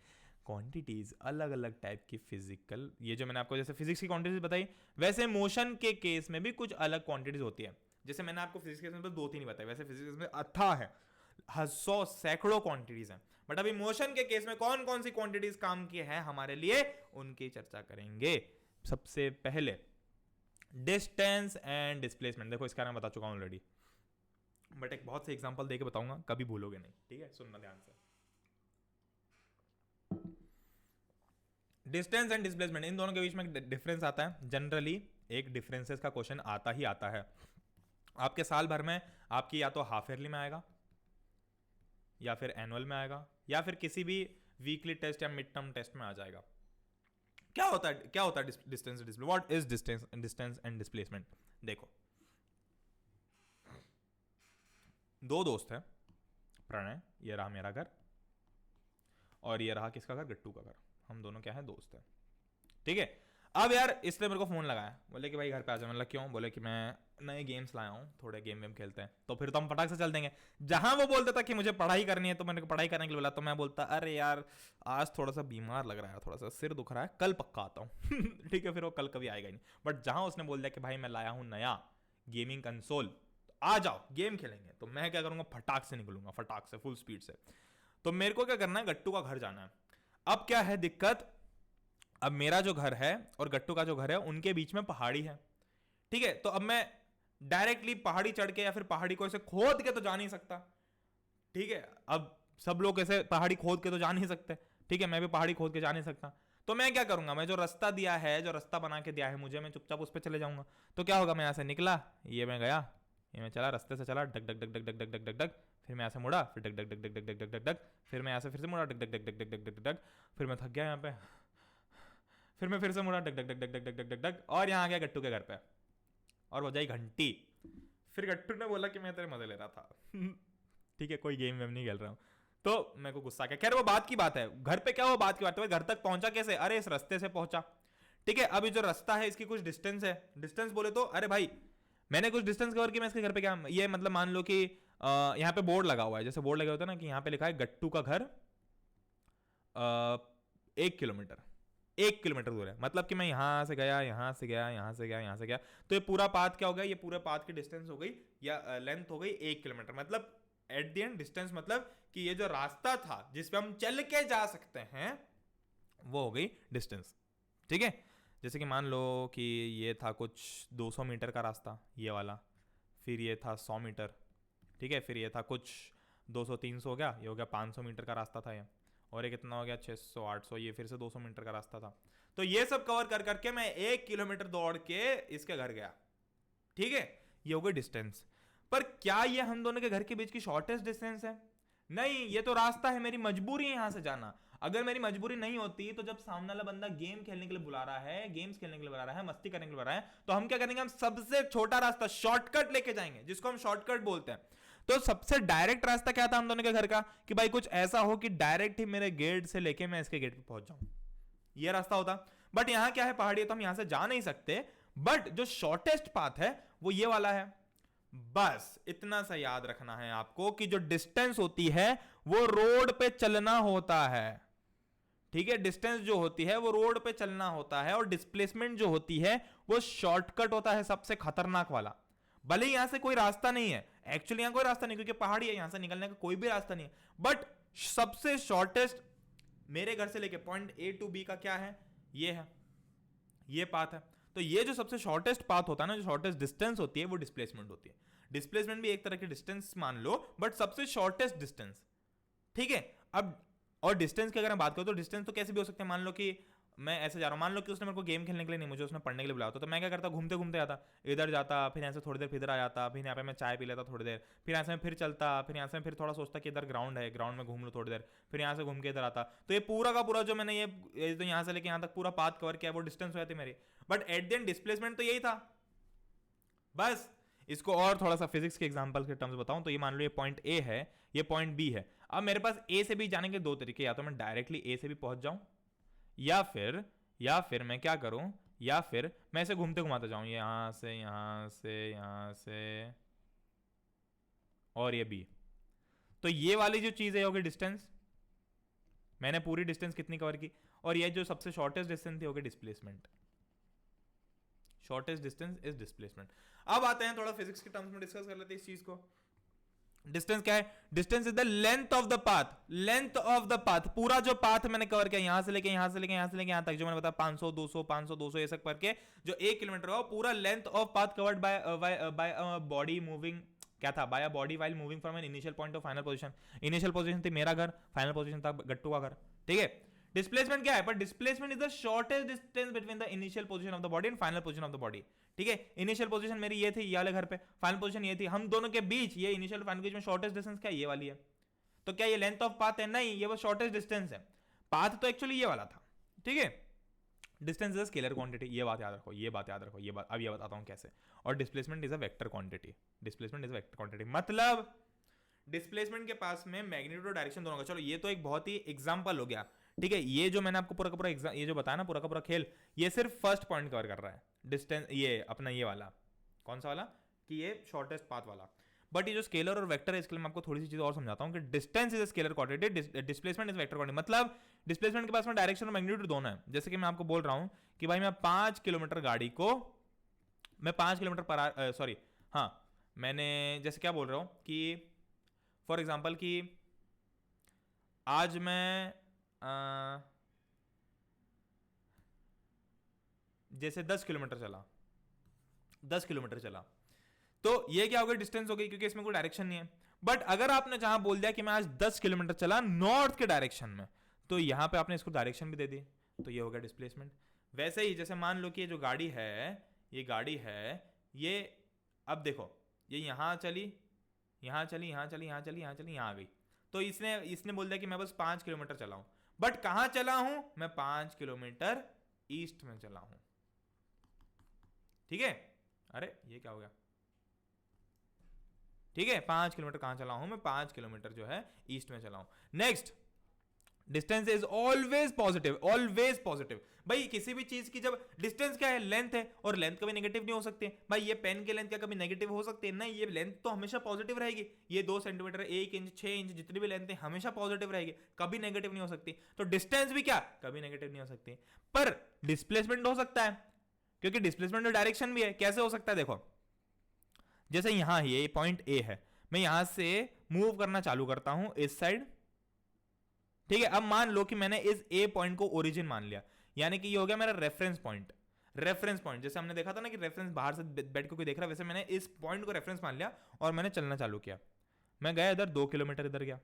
quantities, अलग अलग टाइप की फिजिकल, ये जो मैंने आपको जैसे फिजिक्स की क्वांटिटीज बताई, वैसे मोशन के केस में भी कुछ अलग क्वांटिटीज होती है. जैसे मैंने आपको फिजिक्स के केस में 2-3 ही बताई, वैसे फिजिक्स में अथाह है, 100 सैकड़ों क्वांटिटीज हैं. बट अभी मोशन के केस में कौन कौन सी क्वांटिटीज काम की है हमारे लिए, उनकी चर्चा करेंगे. सबसे पहले डिस्टेंस एंड डिस्प्लेसमेंट. देखो इसका मैं बता चुका हूं ऑलरेडी, बट एक बहुत से एग्जांपल देके बताऊंगा, कभी भूलोगे नहीं. ठीक है, सुनना ध्यान से. डिस्टेंस एंड डिस्प्लेसमेंट, इन दोनों के बीच में डिफरेंस आता है. जनरली एक डिफरेंसेस का क्वेश्चन आता ही आता है आपके साल भर में. आपकी या तो हाफ ईयरली में आएगा, या फिर एनुअल में आएगा, या फिर किसी भी वीकली टेस्ट या मिड टर्म टेस्ट में आ जाएगा. क्या होता है distance display, what is distance and displacement. देखो, दो दोस्त हैं, प्रणय, ये रहा मेरा घर, और ये रहा किसका घर, गट्टू का घर. हम दोनों क्या है, दोस्त हैं. ठीक है. अब यार इसने मेरे को फोन लगाया, बोले कि भाई घर पे आ जाओ. मतलब क्यों, बोले कि मैं नए गेम्स लाया हूँ, थोड़े गेम वेम खेलते हैं. तो फिर तो हम फटाक से चल देंगे. जहां वो बोलता था कि मुझे पढ़ाई करनी है, तो मैंने पढ़ाई करने के लिए बोला, तो मैं बोलता अरे यार आज थोड़ा सा बीमार लग रहा है, थोड़ा सा सिर दुख रहा है, कल पक्का आता हूँ. ठीक है, फिर वो कल कभी आएगा नहीं. बट जहां उसने बोल दिया कि भाई मैं लाया हूँ नया गेमिंग कंसोल, आ जाओ गेम खेलेंगे, तो मैं क्या करूंगा, फटाक से निकलूंगा, फटाक से, फुल स्पीड से. तो मेरे को क्या करना है, गट्टू का घर जाना है. अब क्या है दिक्कत, अब मेरा जो घर है और गट्टू का जो घर है उनके बीच में पहाड़ी है. ठीक है, तो अब मैं डायरेक्टली पहाड़ी चढ़ के या फिर पहाड़ी को ऐसे खोद के तो जा नहीं सकता. ठीक है, अब सब लोग ऐसे पहाड़ी खोद के तो जा नहीं सकते. ठीक है, मैं भी पहाड़ी खोद के जा नहीं सकता. तो मैं क्या करूंगा, मैं जो रास्ता दिया है, जो रास्ता बना के दिया है मुझे, मैं चुपचाप उस पर चले जाऊंगा. तो क्या होगा, मैं यहां से निकला, ये मैं गया, ये मैं चला, रास्ते से चला, duck duck duck duck duck duck duck duck duck, फिर मैं यहाँ से मुड़ा, फिर duck duck duck duck duck duck duck duck duck, फिर मैं यहाँ से फिर से मुड़ा, duck duck duck duck duck duck duck duck, फिर मैं थक गया यहाँ पे, फिर मैं फिर से मुड़ा, duck duck duck duck duck duck duck duck duck, और यहाँ आ गया गट्टू के घर पे, और बजाई घंटी. फिर गट्टू ने बोला कि मैं तेरे मजे ले रहा था. ठीक है, कोई गेम वेम नहीं खेल रहा हूँ. तो मेरे को गुस्सा क्या, खैर वो बात की बात है. घर पे क्या वो बात की बात है, घर तक पहुंचा कैसे, अरे इस रास्ते से पहुंचा. ठीक है, अभी जो रास्ता है इसकी कुछ डिस्टेंस है. डिस्टेंस बोले तो अरे भाई मैंने कुछ डिस्टेंस कवर किया, मैं इसके घर पे क्या, ये मतलब मान लो कि यहाँ पे बोर्ड लगा हुआ है, जैसे बोर्ड लगे होता है ना कि यहाँ पे लिखा है गट्टू का घर 1 किलोमीटर, 1 किलोमीटर दूर है. मतलब कि मैं यहां से गया, यहां से गया, यहां से गया, यहां से गया, तो ये पूरा पाथ क्या हो गया, ये पूरे पाथ की डिस्टेंस हो गई या लेंथ हो गई 1 किलोमीटर. मतलब एट द एंड डिस्टेंस, मतलब कि ये जो रास्ता था जिस पे हम चल के जा सकते हैं, वो हो गई डिस्टेंस. ठीक है, जैसे कि मान लो कि ये था कुछ 200 मीटर का रास्ता, ये वाला, फिर ये था 100 मीटर. ठीक है, फिर ये था कुछ 200-300 हो गया, ये हो गया 500 मीटर का रास्ता था ये, और ये कितना हो गया 600-800, ये फिर से 200 मीटर का रास्ता था. तो ये सब कवर कर करके मैं 1 किलोमीटर दौड़ के इसके घर गया. ठीक है, ये हो गई डिस्टेंस. पर क्या ये हम दोनों के घर के बीच की शॉर्टेस्ट डिस्टेंस है? नहीं, ये तो रास्ता है, मेरी मजबूरी है यहां से जाना. अगर मेरी मजबूरी नहीं होती तो जब सामने वाला बंदा गेम खेलने के लिए बुला रहा है, गेम्स खेलने के लिए बुला रहा है, मस्ती करने के लिए बुला रहा है, तो हम क्या करेंगे, हम सबसे छोटा रास्ता शॉर्टकट लेके जाएंगे, जिसको हम शॉर्टकट बोलते हैं. तो सबसे डायरेक्ट रास्ता क्या था हम दोनों के घर का, कि भाई कुछ ऐसा हो कि डायरेक्ट ही मेरे गेट से लेके मैं इसके गेट पे पहुंच जाऊं, ये रास्ता होता. बट यहां क्या है, पहाड़ी है, तो हम यहां से जा नहीं सकते. बट जो शॉर्टेस्ट पाथ है वो ये वाला है. बस इतना सा याद रखना है आपको कि जो डिस्टेंस होती है वो रोड पे चलना होता है. ठीक है, डिस्टेंस जो होती है वो रोड पे चलना होता है, और डिस्प्लेसमेंट जो होती है वो शॉर्टकट होता है, सबसे खतरनाक वाला. भले ही यहां से कोई रास्ता नहीं है, एक्चुअली यहां कोई रास्ता नहीं, क्योंकि पहाड़ी है, यहां से निकलने का कोई भी रास्ता नहीं है. बट सबसे शॉर्टेस्ट मेरे घर से लेके पॉइंट ए टू बी का क्या है, ये है, ये पाथ है. तो ये जो सबसे शॉर्टेस्ट पाथ होता है ना, जो शॉर्टेस्ट डिस्टेंस होती है, वो डिस्प्लेसमेंट होती है. डिस्प्लेसमेंट भी एक तरह की डिस्टेंस मान लो, बट सबसे शॉर्टेस्ट डिस्टेंस. ठीक है, अब और डिस्टेंस की अगर मैं बात करूं तो डिस्टेंस तो कैसे भी हो सकते हैं. मान लो कि मैं ऐसे जा रहा हूं, मान लो कि उसने मेरे को गेम खेलने के लिए नहीं, मुझे उसने पढ़ने के लिए बुलाया, तो मैं क्या करता, घूमते घूमते आता, इधर जाता, फिर यहाँ से थोड़ी देर फिर इधर आ जाता, फिर यहाँ पे मैं चाय पी लेता थोड़ी देर, फिर यहाँ से मैं फिर चलता, फिर यहाँ से मैं फिर थोड़ा सोचता कि इधर ग्राउंड है, ग्राउंड में घूम लो थोड़ी देर, फिर यहाँ से घूम के इधर आता. तो ये पूरा का पूरा जो मैंने ये तो यहाँ से लेके यहाँ तक पूरा पाथ कवर किया, वो डिस्टेंस हो जाती मेरी. But at the end displacement तो यही था. बस इसको और थोड़ा सा फिजिक्स के एग्जांपल के टर्म्स बताऊं तो ये मान लो ये पॉइंट ए है, ये पॉइंट बी है. अब मेरे पास ए से बी जाने के दो तरीके, या तो मैं डायरेक्टली ए से भी पहुंच जाऊं, या फिर मैं क्या करूं, या फिर मैं इसे घूमते घुमाते जाऊं, यहां से यहां से यहां से और ये बी, तो ये वाली जो चीज है होगी डिस्टेंस, मैंने पूरी डिस्टेंस कितनी कवर की, और ये जो सबसे शॉर्टेस्ट डिस्टेंस थी होगी displacement, shortest distance is displacement. अब आते हैं थोड़ा फिजिक्स के टर्म्स में डिस्कस कर लेते हैं इस चीज को। डिस्टेंस क्या है? Distance is the length of the path, length of the path, पूरा जो पाथ मैंने कवर किया यहां से लेके यहां से लेके यहां से लेके यहां तक, जो मैंने बताया 500 200 500 200 ये सब करके जो 1 किलोमीटर हुआ, पूरा length of path covered by body moving, क्या था, by a body while moving from an initial point to final position. Initial position थी मेरा घर, फाइनल पोजीशन था गट्टू का घर, ठीक है। डिस्प्लेसमेंट क्या है? पर displacement is the shortest distance between the initial position of the body and final position of the body, ठीक है। इनिशियल पोजीशन मेरी ये थी, ये वाले घर पे, फाइनल पोजीशन ये थी, हम दोनों के बीच ये इनिशियल फाइनल के बीच में शॉर्टेस्ट डिस्टेंस क्या है? ये वाली है। तो क्या ये लेंथ ऑफ पाथ है? नहीं, ये वो शॉर्टेस्ट डिस्टेंस है। पाथ तो एक्चुअली ये वाला था, ठीक है। Distance is a scalar quantity, ये बात याद रखो, ये बात याद रखो, ये बात अब ये बताता हूं कैसे। और displacement is a vector quantity, displacement is a vector quantity, मतलब डिस्प्लेसमेंट के पास में मैग्नीट्यूड और डायरेक्शन दोनों का। चलो ये तो एक बहुत ही एग्जांपल हो गया, ठीक है। ये जो मैंने आपको पूरा का पूरा ये जो बताया ना, पूरा का पूरा खेल, ये सिर्फ फर्स्ट पॉइंट कवर कर रहा है, डिस्टेंस, ये अपना ये वाला, कौन सा वाला, कि ये शॉर्टेस्ट पाथ वाला। बट ये जो स्केलर और वेक्टर है, इसके लिए मैं आपको थोड़ी सी चीज और समझाता हूं कि distance is a scalar quantity, displacement is vector quantity. मतलब डिस्प्लेसमेंट के पास में डायरेक्शन और मैग्नीट्यूड दोनों है। जैसे कि मैं आपको बोल रहा हूं कि भाई मैं 5 किलोमीटर गाड़ी को, मैं 5 किलोमीटर पर सॉरी, हाँ, मैंने जैसे क्या बोल रहा हूं कि फॉर एग्जाम्पल कि आज मैं जैसे 10 किलोमीटर चला, 10 किलोमीटर चला, तो ये क्या हो गया? डिस्टेंस हो गई, क्योंकि इसमें कोई डायरेक्शन नहीं है। बट अगर आपने जहां बोल दिया कि मैं आज 10 किलोमीटर चला नॉर्थ के डायरेक्शन में, तो यहां पे आपने इसको डायरेक्शन भी दे दी, तो ये हो गया डिस्प्लेसमेंट। वैसे ही जैसे मान लो कि ये जो गाड़ी है, ये गाड़ी है, ये अब देखो, ये यहां चली, यहां चली, यहां चली, यहां चली, यहां चली, यहां आ गई, तो इसने बोल दिया कि मैं बस 5 किलोमीटर चला हूं। बट कहां चला हूं? मैं 5 किलोमीटर ईस्ट में चला हूं, ठीक है। अरे ये क्या हो गया? ठीक है, 5 किलोमीटर कहां चला हूं मैं? 5 किलोमीटर जो है ईस्ट में चला हूं। Next, distance is always positive, always positive. भाई किसी भी चीज की जब डिस्टेंस क्या है? लेंथ है, और लेंथ कभी नेगेटिव नहीं हो सकती। भाई ये पेन की लेंथ क्या कभी नेगेटिव हो सकती है? नहीं, ये लेंथ तो हमेशा पॉजिटिव रहेगी। ये 2 सेंटीमीटर, 1 इंच, 6 इंच, जितनी भी लेंथ है हमेशा पॉजिटिव रहेगी, कभी नेगेटिव नहीं हो सकती। तो डिस्टेंस भी क्या कभी नेगेटिव नहीं हो सकती। पर डिस्प्लेसमेंट हो सकता है, क्योंकि डिस्प्लेसमेंट में डायरेक्शन भी है। कैसे हो सकता है? देखो, जैसे यहां ये पॉइंट ए है, मैं यहां से मूव करना चालू करता हूं इस साइड, ठीक है। अब मान लो कि मैंने इस ए पॉइंट को ओरिजिन मान लिया, यानी कि ये हो गया मेरा रेफरेंस पॉइंट। रेफरेंस पॉइंट जैसे हमने देखा था ना कि रेफरेंस बाहर से बैठ के कोई देख रहा है, वैसे मैंने इस पॉइंट को रेफरेंस मान लिया और मैंने चलना चालू किया। मैं गया इधर 2 किलोमीटर, इधर गया,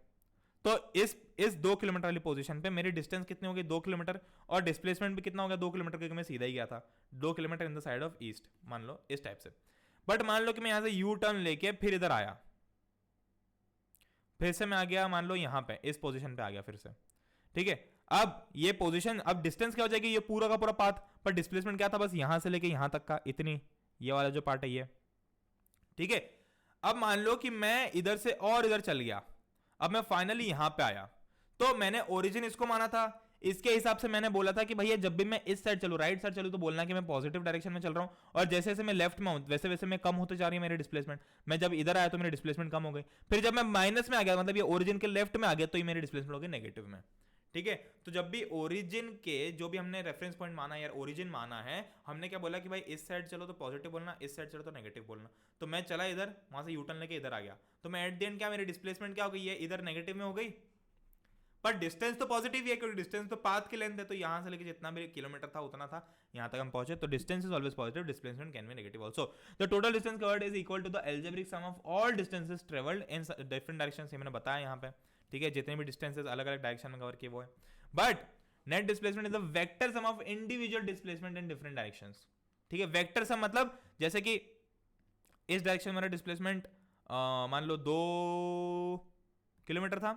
तो इस 2 किलोमीटर वाली पोजीशन पे मेरी डिस्टेंस कितनी हो गई? 2 किलोमीटर, और डिस्प्लेसमेंट भी कितना हो गया? 2 किलोमीटर, क्योंकि मैं सीधा ही गया था 2 kilometre in the side of east, मान लो इस टाइप से। बट मान लो कि मैं यहां से यू टर्न लेके फिर इधर आया, फिर से मैं आ गया मान लो यहां पे, इस पोजीशन पे आ गया फिर से, ठीक है। अब ये पोजीशन, अब डिस्टेंस क्या हो जाएगी? ये पूरा का पूरा पाथ, पर डिस्प्लेसमेंट क्या था? बस यहां से लेके यहां तक का, इतनी, ये वाला जो पार्ट है ये, ठीक है। अब मान लो कि मैं इधर से और इधर चल गया, अब मैं फाइनली यहां पे आया, तो मैंने ओरिजिन इसको माना था। इसके हिसाब से मैंने बोला था कि भैया जब भी मैं इस साइड चलूं, राइट साइड चलूं, तो बोलना कि मैं पॉजिटिव डायरेक्शन में चल रहा हूं, और जैसे जैसे मैं लेफ्ट में हूं वैसे वैसे मैं कम होते जा रही है मेरी डिस्प्लेसमेंट। मैं जब इधर आया तो मेरी डिस्प्लेसमेंट कम हो गई, फिर जब मैं माइनस में आ गया, मतलब ये ओरिजिन के लेफ्ट में आ गया, तो ये मेरी डिस्प्लेसमेंट हो गई नेगेटिव में, ठीक है। तो जब भी ओरिजिन के जो भी हमने रेफरेंस पॉइंट माना यार, ओरिजिन माना है, हमने क्या बोला कि भाई इस साइड चलो तो पॉजिटिव बोलना, इस साइड चलो तो नेगेटिव बोलना। तो मैं चला इधर, वहां से यूटर्न लेके इधर आ गया, तो मैं एट द एंड क्या, मेरी डिस्प्लेसमेंट क्या हो गई? ये इधर नेगेटिव में हो गई, पर डिस्टेंस तो पॉजिटिव ही है, क्योंकि डिस्टेंस तो पाथ की लेंथ है। तो यहां से लेके जितना भी किलोमीटर था उतना था, यहां तक हम पहुंचे, तो distance is always positive, displacement can be negative also. The total distance covered is equal to the algebraic sum of all distances travelled in different directions, ये मैंने बताया यहां पे, ठीक है। जितने भी डिस्टेंसेस अलग अलग डायरेक्शन में कवर किए वो है। But net displacement is the vector sum of individual displacement in different directions, ठीक है। वेक्टर सम मतलब जैसे कि इस डायरेक्शन में मेरा डिस्प्लेसमेंट मान लो 2 किलोमीटर था,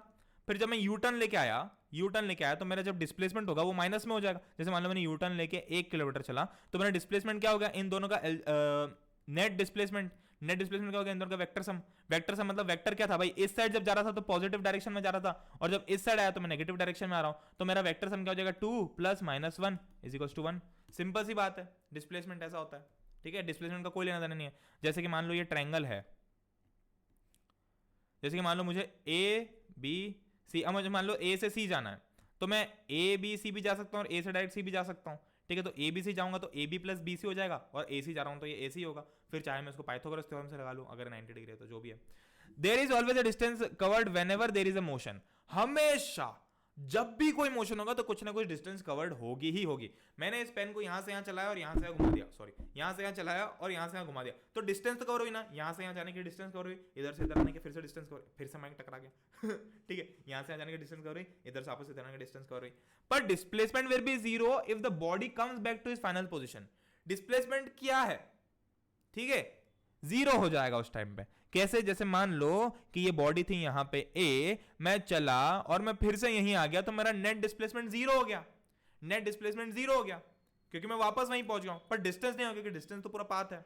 फिर जब मैं यू टर्न लेके आया तो मेरा जब डिस्प्लेसमेंट होगा वो माइनस में हो जाएगा। जैसे मान लो मैंने यू टर्न लेके 1 किलोमीटर चला, तो मेरा डिस्प्लेसमेंट क्या होगा? इन दोनों का नेट डिस्प्लेसमेंट क्या हो गया? इन दोनों का वेक्टर सम। वेक्टर सम मतलब वेक्टर क्या था भाई? इस साइड जब जा रहा था तो पॉजिटिव डायरेक्शन में जा रहा था, और जब इस साइड आया तो मैं नेगेटिव डायरेक्शन में आ रहा हूं, तो मेरा वेक्टर सम क्या हो जाएगा? 2 + -1 = 1। सिंपल सी बात है, डिस्प्लेसमेंट ऐसा होता है, ठीक है। डिस्प्लेसमेंट का कोई लेना देना नहीं है। जैसे कि मान लो ये ट्रायंगल है, जैसे कि मान लो मुझे ए बी सी, अब मुझे मान लो ए से सी जाना है, तो मैं ए बी सी भी जा सकता हूँ और ए से डायरेक्ट सी भी जा सकता हूँ, ठीक है। तो ए बी सी जाऊंगा तो A B plus B C हो जाएगा, और ए सी जा रहा हूँ तो ये ए सी होगा। फिर चाहे मैं इसको पाइथागोरस थ्योरम से लगा लूँ अगर 90 डिग्री है तो, जो भी है। There is always a distance covered whenever there is a motion, हमेशा जब भी कोई मोशन होगा तो कुछ ना कुछ डिस्टेंस कवर्ड होगी ही होगी। मैंने इस पेन को यहां से यहां चलाया और यहां से यहां घुमा दिया, सॉरी यहां से यहां चलाया और यहां से यहां घुमा दिया, तो डिस्टेंस तो कवर हुई ना, यहां से यहां जाने की डिस्टेंस कवर हुई, इधर से इधर आने की फिर से डिस्टेंस कवर, फिर से माइक टकरा गया ठीक है, यहां से यहां जाने की डिस्टेंस कवर हुई, इधर से आपस से इधर आने की डिस्टेंस कवर हुई। पर displacement will be zero if the body comes back to its final position. Displacement क्या है, ठीक है, जीरो हो जाएगा उस टाइम पे। कैसे, जैसे मान लो कि ये बॉडी थी यहां पे ए, मैं चला और मैं फिर से यहीं आ गया, तो मेरा नेट डिस्प्लेसमेंट जीरो हो गया, नेट डिस्प्लेसमेंट जीरो हो गया क्योंकि मैं वापस वहीं पहुंच गया हूं, पर डिस्टेंस नहीं हो गया क्योंकि डिस्टेंस तो पूरा पाथ है,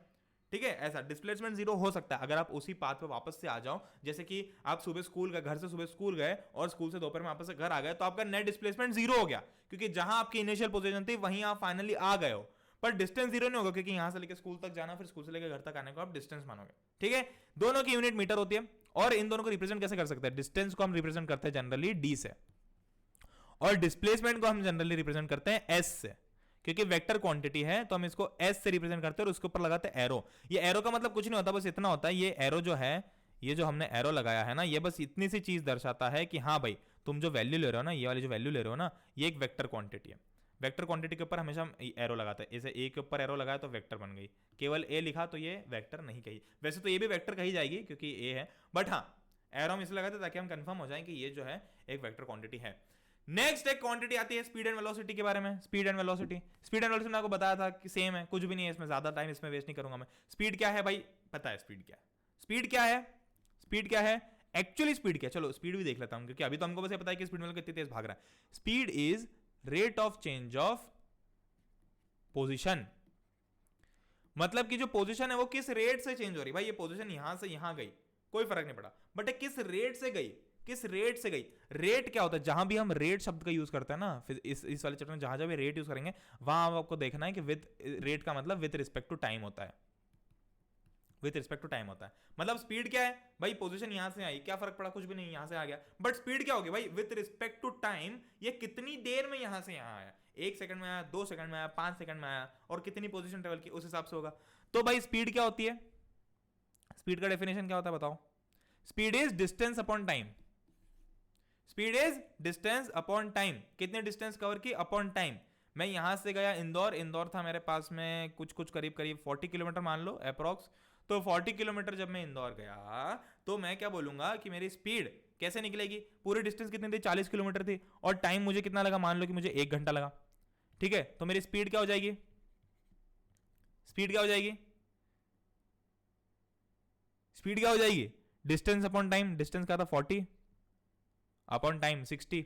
ठीक है। ऐसा डिस्प्लेसमेंट जीरो हो सकता है अगर आप उसी पाथ पे वापस से आ जाओ। जैसे कि आप सुबह स्कूल गए, घर से सुबह स्कूल गए और स्कूल से दोपहर में वापस से घर आ गए, तो आपका नेट डिस्प्लेसमेंट जीरो हो गया क्योंकि जहां आपकी इनिशियल पोजीशन थी वहीं आप फाइनली आ गए हो। पर डिस्टेंस जीरो नहीं होगा क्योंकि यहां से लेकर स्कूल तक जाना, फिर स्कूल से लेकर घर तक आने को आप डिस्टेंस मानोगे, ठीक है। दोनों की यूनिट मीटर होती है, और इन दोनों को रिप्रेजेंट कैसे कर सकते हैं, डिस्टेंस को हम रिप्रेजेंट करते हैं जनरली डी से, और डिस्प्लेसमेंट को हम जनरली रिप्रेजेंट करते हैं एस से, क्योंकि वेक्टर क्वांटिटी है तो हम इसको एस से रिप्रेजेंट करते हैं और उसके ऊपर लगाते हैं एरो। ये एरो का मतलब कुछ नहीं होता, बस इतना होता है, ये एरो जो है, ये जो हमने एरो लगाया है ना, ये बस इतनी सी चीज दर्शाता है कि हाँ भाई तुम जो वैल्यू ले रहे हो ना, ये वाली जो वैल्यू ले रहे हो ना, ये एक वेक्टर क्वांटिटी है। वेक्टर क्वांटिटी के ऊपर हमेशा हम एरो लगाते हैं, जैसे ए के ऊपर एरो लगाया तो वेक्टर बन गई, केवल ए लिखा तो ये वेक्टर नहीं कही। वैसे तो ये भी वेक्टर कही जाएगी क्योंकि ए है, बट हाँ एरो हम इसलिए लगाते ताकि हम कंफर्म हो जाएं कि ये जो है एक वेक्टर क्वांटिटी है। नेक्स्ट एक क्वांटिटी आती है स्पीड एंड वेलोसिटी के बारे में। Speed and velocity, speed and velocity मैंने आपको बताया था कि सेम है, कुछ भी नहीं है इसमें, ज्यादा टाइम इसमें वेस्ट नहीं करूंगा मैं। स्पीड क्या है भाई, पता है स्पीड क्या है, स्पीड क्या है, स्पीड क्या है एक्चुअली, स्पीड क्या, चलो स्पीड भी देख लेता हूं क्योंकि अभी तो हमको बस ये पता है कि स्पीड में कितनी तेज भाग रहा है। Speed is rate of change of position, मतलब कि जो पोजीशन है वो किस रेट से चेंज हो रही, भाई ये पोजीशन यहां से यहां गई कोई फर्क नहीं पड़ा, बट किस रेट से गई, किस रेट से गई। रेट क्या होता है, जहां भी हम रेट शब्द का यूज करते हैं ना, फिर इस वाले चैप्टर में जहां भी रेट यूज करेंगे वहां आपको देखना है कि विद रेट का मतलब विद रिस्पेक्ट टू टाइम होता है, विद रिस्पेक्ट टू टाइम होता है। मतलब स्पीड क्या है भाई, पोजीशन यहां से आई, क्या फर्क पड़ा, कुछ भी नहीं, यहां से आ गया, बट स्पीड क्या होगी भाई, विद रिस्पेक्ट टू टाइम, ये कितनी देर में यहां से यहां आया, 1 सेकंड में आया, 2 सेकंड में आया, 5 सेकंड में आया, और कितनी पोजीशन ट्रेवल की उस हिसाब से होगा। तो भाई स्पीड क्या होती है, स्पीड का डेफिनेशन क्या होता है बताओ, speed is distance upon time, speed is distance upon time, कितने डिस्टेंस कवर की अपॉन टाइम। मैं यहां से गया इंदौर, इंदौर था मेरे पास में कुछ करीब 40 किलोमीटर मान लो अप्रॉक्स, तो 40 किलोमीटर जब मैं इंदौर गया तो मैं क्या बोलूंगा कि मेरी स्पीड कैसे निकलेगी, पूरी डिस्टेंस कितनी थी 40 किलोमीटर थी, और टाइम मुझे कितना लगा, मान लो कि मुझे 1 घंटा लगा, ठीक है। तो मेरी स्पीड क्या हो जाएगी, स्पीड क्या हो जाएगी, स्पीड क्या हो जाएगी, डिस्टेंस अपॉन टाइम, डिस्टेंस क्या था 40 अपॉन टाइम 60,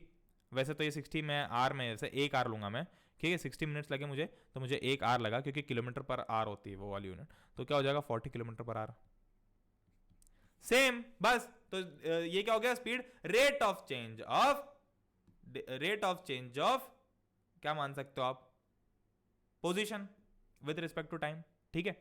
वैसे तो ये 60 मैं आर में वैसे 1 आर लूंगा मैं, ठीक है। 60 मिनट्स लगे मुझे, तो मुझे 1 आर लगा क्योंकि किलोमीटर पर आर होती है वो वाली यूनिट, तो क्या हो जाएगा 40 किलोमीटर पर आर, सेम बस। तो ये क्या हो गया, speed rate of change of, rate of change of क्या मान सकते हो आप, position with respect to time, ठीक है।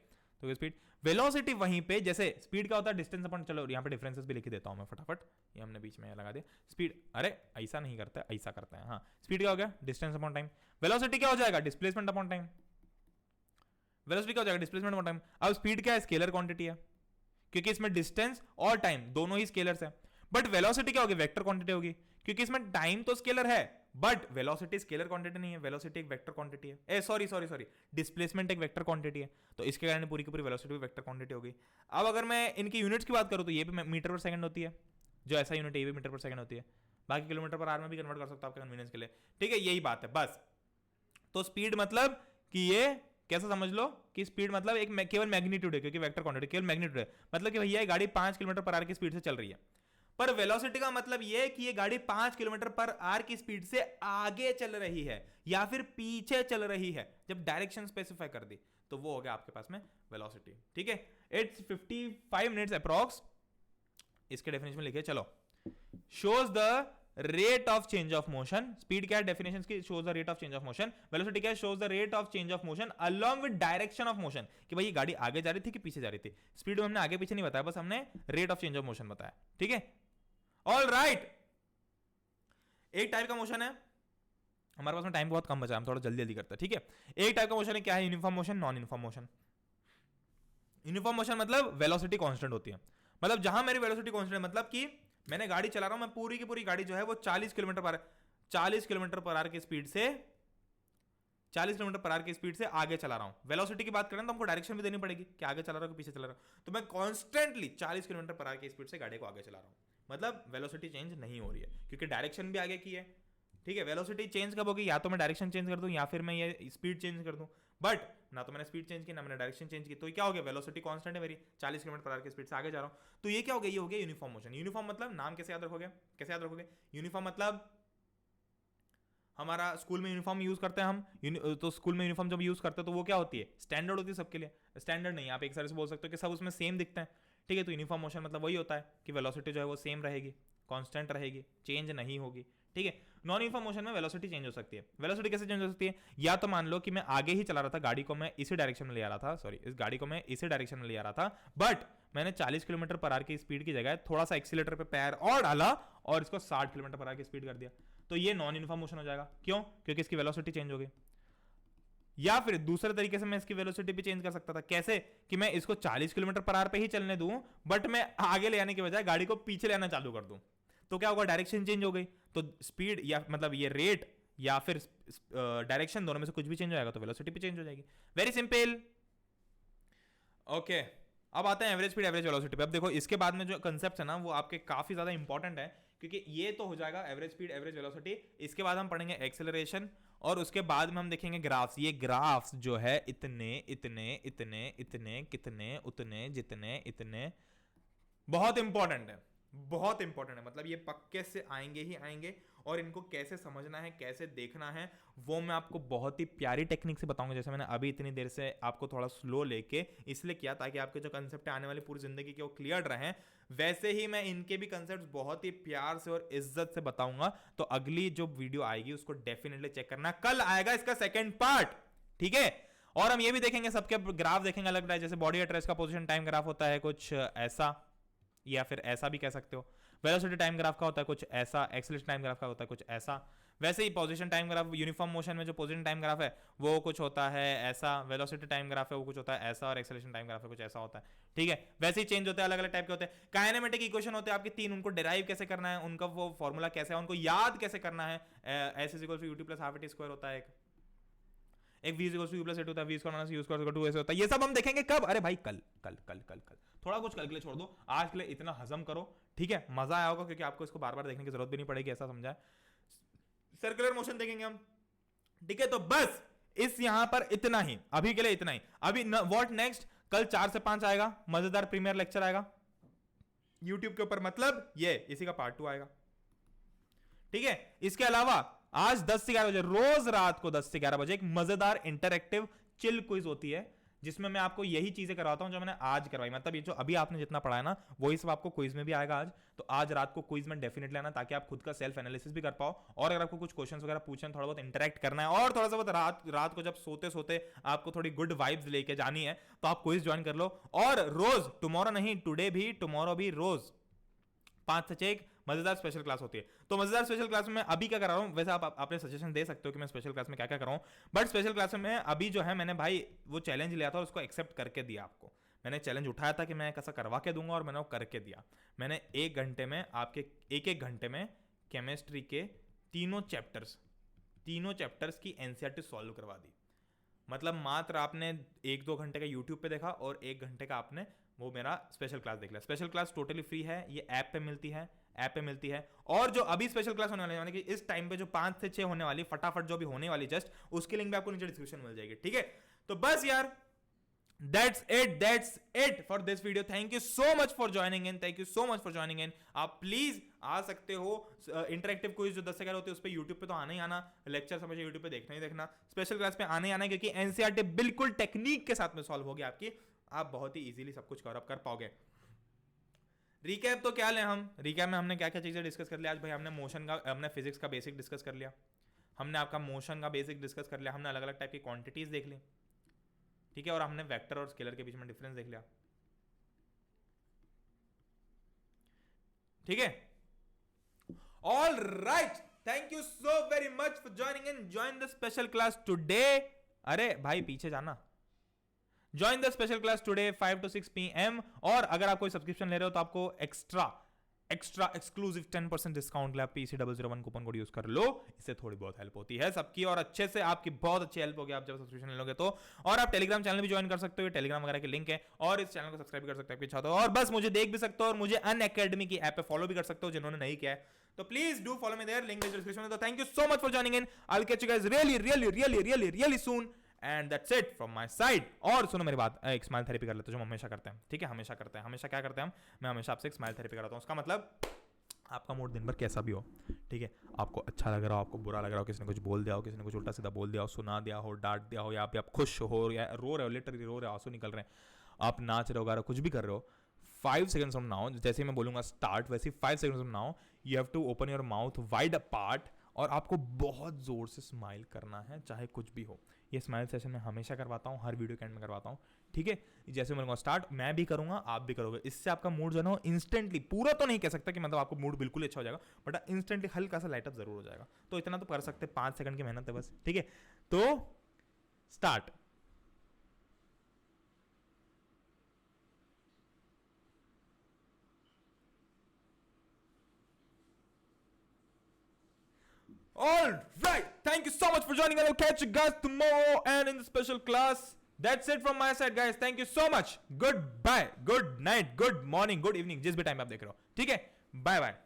तो स्पीड, वेलोसिटी वहीं पे, जैसे स्पीड क्या होता है डिस्टेंस अपॉन, चलो यहाँ पे डिफरेंसेस भी लिख देता हूं मैं फटाफट, ये हमने बीच में लगा दिया। स्पीड, अरे ऐसा नहीं करते, ऐसा करते हैं, हाँ। स्पीड क्या हो गया, डिस्टेंस अपॉन टाइम। वेलोसिटी क्या हो जाएगा, डिस्प्लेसमेंट अपॉन टाइम। वेलोसिटी क्या हो जाएगा, डिस्प्लेसमेंट अपॉन टाइम। अब स्पीड क्या है, स्केलर क्वांटिटी है क्योंकि इसमें डिस्टेंस और टाइम दोनों ही स्केलर्स है, बट वेलोसिटी क्या होगी, वेक्टर क्वांटिटी होगी क्योंकि इसमें टाइम तो स्केलर है बट वेलोसिटी स्केलर क्वांटिटी नहीं है, वेलोसिटी एक वेक्टर क्वांटिटी है, सॉरी डिस्प्लेसमेंट एक वेक्टर क्वांटिटी है, तो इसके कारण पूरी की पूरी वेलोसिटी वेक्टर क्वांटिटी होगी। अब अगर मैं इनकी यूनिट्स की बात करूं तो ये भी मीटर पर सेकंड होती है, जो ऐसा यूनिट है ये भी मीटर पर सेकंड होती है, बाकी किलोमीटर पर आर में भी कन्वर्ट कर सकता हूं आपके कन्वीनियंस के लिए, ठीक है, यही बात है बस। तो स्पीड मतलब कि ये कैसा समझ लो कि स्पीड मतलब एक केवल मैग्नीट्यूड है क्योंकि वेक्टर क्वांटिटी केवल मैग्नीट्यूड है, मतलब कि भैया ये गाड़ी 5 किलोमीटर पर आवर की स्पीड से चल रही है, पर वेलोसिटी का मतलब ये है कि ये गाड़ी 5 किलोमीटर पर आवर की स्पीड से आगे चल रही है या फिर पीछे चल रही है। जब डायरेक्शन स्पेसिफाई कर दी तो वो हो गया आपके पास में वेलोसिटी, ठीक है। इट्स 55 मिनट्स अप्रॉक्स, इसके डेफिनेशन में लिखिए, चलो। Shows the rate of change of motion. Speed क्या है डेफिनेशन की, shows the rate of change of motion. Velocity क्या है, shows the rate of change of motion along with direction of motion, कि भाई ये गाड़ी आगे जा रही थी कि पीछे जा रही थी. स्पीड में हमने आगे पीछे नहीं बताया, बस हमने rate of change of motion बताया. ठीक है, ऑल राइट. एक टाइप का मोशन है, हमारे पास में टाइम बहुत कम बचा, हम थोड़ा जल्दी जल्दी करते हैं. ठीक है, एक टाइप का मोशन है, क्या है, uniform motion, non uniform motion. Uniform motion मतलब वेलोसिटी कांस्टेंट होती है, मतलब जहां मेरी वेलोसिटी कांस्टेंट है, मतलब कि मैंने गाड़ी चला रहा हूं, मैं पूरी की पूरी गाड़ी जो है वो 40 किलोमीटर पर आवर की स्पीड से 40 किलोमीटर पर आवर की स्पीड से आगे चला रहा हूं. वेलोसिटी की बात करें तो हमको डायरेक्शन भी देनी पड़ेगी कि आगे चला रहा हूं कि पीछे चला रहा हूं. तो मैं कॉन्स्टेंटली 40 किलोमीटर पर आवर की स्पीड से गाड़ी को आगे चला रहा हूं, मतलब वेलोसिटी चेंज नहीं हो रही है क्योंकि डायरेक्शन भी आगे की है. ठीक है, वेलोसिटी चेंज कब होगी, या तो मैं डायरेक्शन चेंज कर दूं या फिर मैं ये स्पीड चेंज कर दूं. बट ना तो मैंने स्पीड चेंज की ना मैंने डायरेक्शन चेंज की, तो क्या हो गया, वेलोसिटी कांस्टेंट है मेरी, 40 किलोमीटर पर आवर की स्पीड से आगे जा रहा हूं. तो ये क्या हो गया, ये हो गया यूनिफॉर्म मोशन. यूनिफॉर्म मतलब नाम कैसे याद रखोगे, कैसे याद रखोगे, यूनिफॉर्म मतलब हमारा स्कूल में यूनिफॉर्म यूज करते हैं हम, तो स्कूल में यूनिफॉर्म जब यूज करते हैं तो वो क्या होती है, स्टैंडर्ड होती है सबके लिए. स्टैंडर्ड नहीं, आप एक तरह से बोल सकते हो कि सब उसमें सेम दिखते हैं. ठीक है, तो यूनिफॉर्म मोशन मतलब वही होता है कि वेलोसिटी जो है वो सेम रहेगी, कांस्टेंट रहेगी, चेंज नहीं होगी. ठीक है, नॉन यूनिफॉर्म मोशन में वेलोसिटी चेंज हो सकती है. वेलोसिटी कैसे चेंज हो सकती है, या तो मान लो कि मैं आगे ही चला रहा था, गाड़ी को मैं इसी डायरेक्शन में ले आ रहा था, सॉरी इस गाड़ी को मैं इसी डायरेक्शन में ले आ रहा था, बट मैंने 40 किलोमीटर पर आवर की स्पीड की जगह थोड़ा सा एक्सीलेटर पे पैर और डाला और इसको 60 किलोमीटर पर आवर की स्पीड कर दिया, तो ये नॉन यूनिफॉर्म मोशन हो जाएगा. क्यों, क्योंकि इसकी वेलोसिटी चेंज हो गई. या फिर दूसरे तरीके से मैं इसकी वेलोसिटी भी चेंज कर सकता था, कैसे कि मैं इसको 40 किलोमीटर पर आवर पे ही चलने दूं, बट मैं आगे ले आने के बजाय गाड़ी को पीछे ले आना चालू कर दूं. तो क्या होगा, डायरेक्शन चेंज हो गई, तो स्पीड या मतलब ये रेट या फिर डायरेक्शन दोनों में से कुछ भी चेंज हो जाएगा तो वेलोसिटी भी चेंज हो जाएगी. Very simple. ओके, अब आते हैं एवरेज स्पीड एवरेज वेलोसिटी पे. अब देखो इसके बाद में जो कंसेप्ट है ना वो आपके काफी ज्यादा इंपॉर्टेंट है, क्योंकि ये तो हो जाएगा एवरेज स्पीड एवरेज वेलोसिटी. इसके बाद हम पढ़ेंगे एक्सेलरेशन और उसके बाद में हम देखेंगे ग्राफ्स. ये ग्राफ्स जो है इतने इतने इतने इतने कितने उतने जितने इतने बहुत इंपॉर्टेंट है, बहुत इंपॉर्टेंट है. मतलब ये पक्के से आएंगे ही आएंगे और इनको कैसे समझना है कैसे देखना है वो मैं आपको बहुत ही प्यारी टेक्निक से बताऊंगा. जैसे मैंने अभी इतनी देर से आपको थोड़ा स्लो लेके इसलिए किया ताकि आपके जो कंसेप्ट आने वाली पूरी जिंदगी के वो क्लियर रहें, वैसे ही मैं इनके भी कंसेप्ट बहुत ही प्यार से और इज्जत से बताऊंगा. तो अगली जो वीडियो आएगी उसको डेफिनेटली चेक करना, कल आएगा इसका सेकेंड पार्ट. ठीक है, और हम ये भी देखेंगे सबके ग्राफ देखेंगे अलग अलग, जैसे बॉडी एट रेस्ट का पोजीशन टाइम ग्राफ होता है कुछ ऐसा, या फिर ऐसा भी कह सकते हो. वेलोसिटी टाइम ग्राफ का होता है कुछ ऐसा, एक्सेलरेशन टाइम ग्राफ का होता है कुछ ऐसा. वैसे ही position time graph uniform motion में जो पोजीशन टाइम ग्राफ है वो कुछ होता है ऐसा, वेलोसिटी टाइम ग्राफ है वो कुछ होता है ऐसा, और एक्सेलरेशन टाइम ग्राफ है कुछ ऐसा होता है. ठीक है, वैसे ही चेंज होते हैं, अलग अलग टाइप के होते हैं. काइनेमेटिक इक्वेशन होते हैं आपके 3, उनको डिराइव कैसे करना है, उनका वो फॉर्मूला कैसे है, उनको याद कैसे करना है. S is equal to ut plus half t square होता है एक v equal to u plus at होता है, v square minus u square equal to ऐसे होता है. ये सब हम देखेंगे कब, अरे भाई कल कल कल कल कल. थोड़ा कुछ कल के लिए छोड़ दो, आज के लिए इतना हजम करो. ठीक है, मजा आया होगा क्योंकि आपको इसको बार बार देखने की जरूरत भी नहीं पड़ेगी, ऐसा समझा. सर्कुलर मोशन देखेंगे हम. ठीक है, तो बस इस यहां पर इतना ही, अभी के लिए इतना ही. अभी व्हाट नेक्स्ट, कल 4 से 5 आएगा मजेदार प्रीमियर लेक्चर आएगा यूट्यूब के ऊपर, मतलब ये इसी का पार्ट 2 आएगा. ठीक है, इसके अलावा आज 10 से 11 बजे रोज रात को 10 से 11 बजे एक मजेदार इंटरैक्टिव चिल क्विज होती है जिसमें मैं आपको यही चीजें करवाता हूं जो मैंने आज करवाई. मतलब ये जो अभी आपने जितना पढ़ा है ना वही सब आपको क्विज में भी आएगा आज. तो आज रात को क्विज में डेफिनेटली आना ताकि आप खुद का सेल्फ एनालिसिस भी कर पाओ, और अगर आपको कुछ क्वेश्चंस वगैरह पूछना थोड़ा बहुत इंटरेक्ट करना है और थोड़ा सा बहुत रात को जब सोते सोते आपको थोड़ी गुड वाइब्स लेके जानी है तो आप क्विज ज्वाइन कर लो. और रोज, टुमारो नहीं टुडे भी, टुमारो भी, रोज 5 से 6 मजेदार स्पेशल क्लास होती है. तो मजेदार स्पेशल क्लास में मैं अभी क्या कर रहा हूं, वैसे आप अपने सजेशन दे सकते हो कि मैं स्पेशल क्लास में क्या क्या कर रहा हूं, बट स्पेशल क्लास में अभी जो है मैंने भाई वो चैलेंज लिया था और उसको एक्सेप्ट करके दिया. आपको मैंने चैलेंज उठाया था कि मैं कैसा करवा के दूंगा और मैंने वो करके दिया. मैंने 1 घंटे में आपके 1 घंटे में केमिस्ट्री के तीनों चैप्टर्स की एनसीईआरटी सॉल्व करवा दी. मतलब मात्र आपने 1-2 घंटे का यूट्यूब पे देखा और 1 घंटे का आपने वो मेरा स्पेशल क्लास देख लिया. स्पेशल क्लास टोटली फ्री है, ये ऐप पे मिलती है. और जो अभी स्पेशल क्लास होने वाली है, यानी कि इस टाइम पे जो 5 से 6 होने वाली, फटाफट जो भी होने वाली जस्ट, उसकी लिंक भी आपको नीचे डिस्क्रिप्शन में मिल जाएगी. ठीक है, तो बस यार that's it for this video. Thank you so much for joining in. आप प्लीज आ सकते हो. इंटरेक्टिव क्विज जो 10 से 11 होते हैं उस पे यूट्यूब पे तो आना ही आना, लेक्चर समझे यूट्यूब पे देखना ही देखना, स्पेशल क्लास पे आना ही आना, क्योंकि एनसीईआरटी बिल्कुल टेक्निक के साथ में सॉल्व होगी आपकी. आप बहुत ही इजीली सब कुछ कवर अप कर पाओगे. रिकैप तो क्या लें हम, रिकैप में हमने क्या क्या चीजें डिस्कस कर लिया आज भाई। हमने मोशन का, हमने फिजिक्स का बेसिक डिस्कस कर लिया, हमने आपका मोशन का बेसिक डिस्कस कर लिया, हमने अलग अलग टाइप की क्वांटिटीज देख ली, ठीक है, और हमने वेक्टर और स्केलर के बीच में डिफरेंस देख लिया, ठीक है। All right, thank you so very much for joining in, join the special class today. अरे भाई पीछे जाना, join the special class today 5 to 6 PM। और अगर आप कोई सब्सक्रिप्शन ले रहे हो तो आपको एक्स्ट्रा एक्सक्लूसिव 10% डिस्काउंट ले, आप PC001 कूपन कोड यूज कर लो, इससे थोड़ी बहुत हेल्प होती है सबकी, और अच्छे से आपकी बहुत अच्छी हेल्प होगी आप जब सब्सक्रिप्शन ले लोगे तो। और आप टेलीग्राम चैनल भी ज्वाइन कर सकते हो, टेलीग्राम वगैरह के लिंक है, और इस चैनल को सब्सक्राइब कर सकते हो आपकी इच्छा हो, और बस मुझे देख भी सकते हो, और मुझे अनअकैडमी की ऐप पे फॉलो भी कर सकते हो जिन्होंने नहीं किया है, तो please do follow me there, link description में। तो thank you so much for joining in, I will catch you guys really soon, and that's it from my side. और सुनो मेरी बात, एक स्माइल थेरेपी कर लेते हैं जो हम हमेशा करते हैं, ठीक है, हमेशा करते हैं, हमेशा क्या करते हैं हम, मैं हमेशा आपसे एक स्माइल थेरेपी कराता हूँ। उसका मतलब आपका मूड दिन भर कैसा भी हो, ठीक है, आपको अच्छा लग रहा हो, आपको बुरा लग रहा हो, किसी ने कुछ बोल दिया हो, किसी ने कुछ उल्टा सीधा बोल दिया हो, सुना दिया हो, डांट दिया हो, या आप खुश हो या रो रहे हो, लिटरली रो रहे हो, आंसू निकल रहे हैं, आप नाच रहे हो, गा रहे हो, कुछ भी कर रहे हो, 5 seconds from now, जैसे ही मैं बोलूंगा स्टार्ट, वैसे 5 seconds from now you have to open your mouth wide apart, और आपको बहुत जोर से स्माइल करना है, चाहे कुछ भी हो। ये स्माइल सेशन मैं हमेशा करवाता हूँ, हर वीडियो के एंड में करवाता हूँ, ठीक है। जैसे मैं स्टार्ट, मैं भी करूंगा, आप भी करोगे, इससे आपका मूड जो है ना इंस्टेंटली, पूरा तो नहीं कह सकता कि मतलब आपको मूड बिल्कुल अच्छा हो जाएगा, बट इंस्टेंटली हल्का सा लाइटअप जरूर हो जाएगा। तो इतना तो कर सकते, 5 सेकंड की मेहनत है बस, ठीक है। तो start. All right, thank you so much for joining, and I'll catch you guys tomorrow and in the special class. That's it from my side, guys. Thank you so much. Goodbye, good night, good morning, good evening, जिस भी time आप देख रहे हो, ठीक है, bye bye.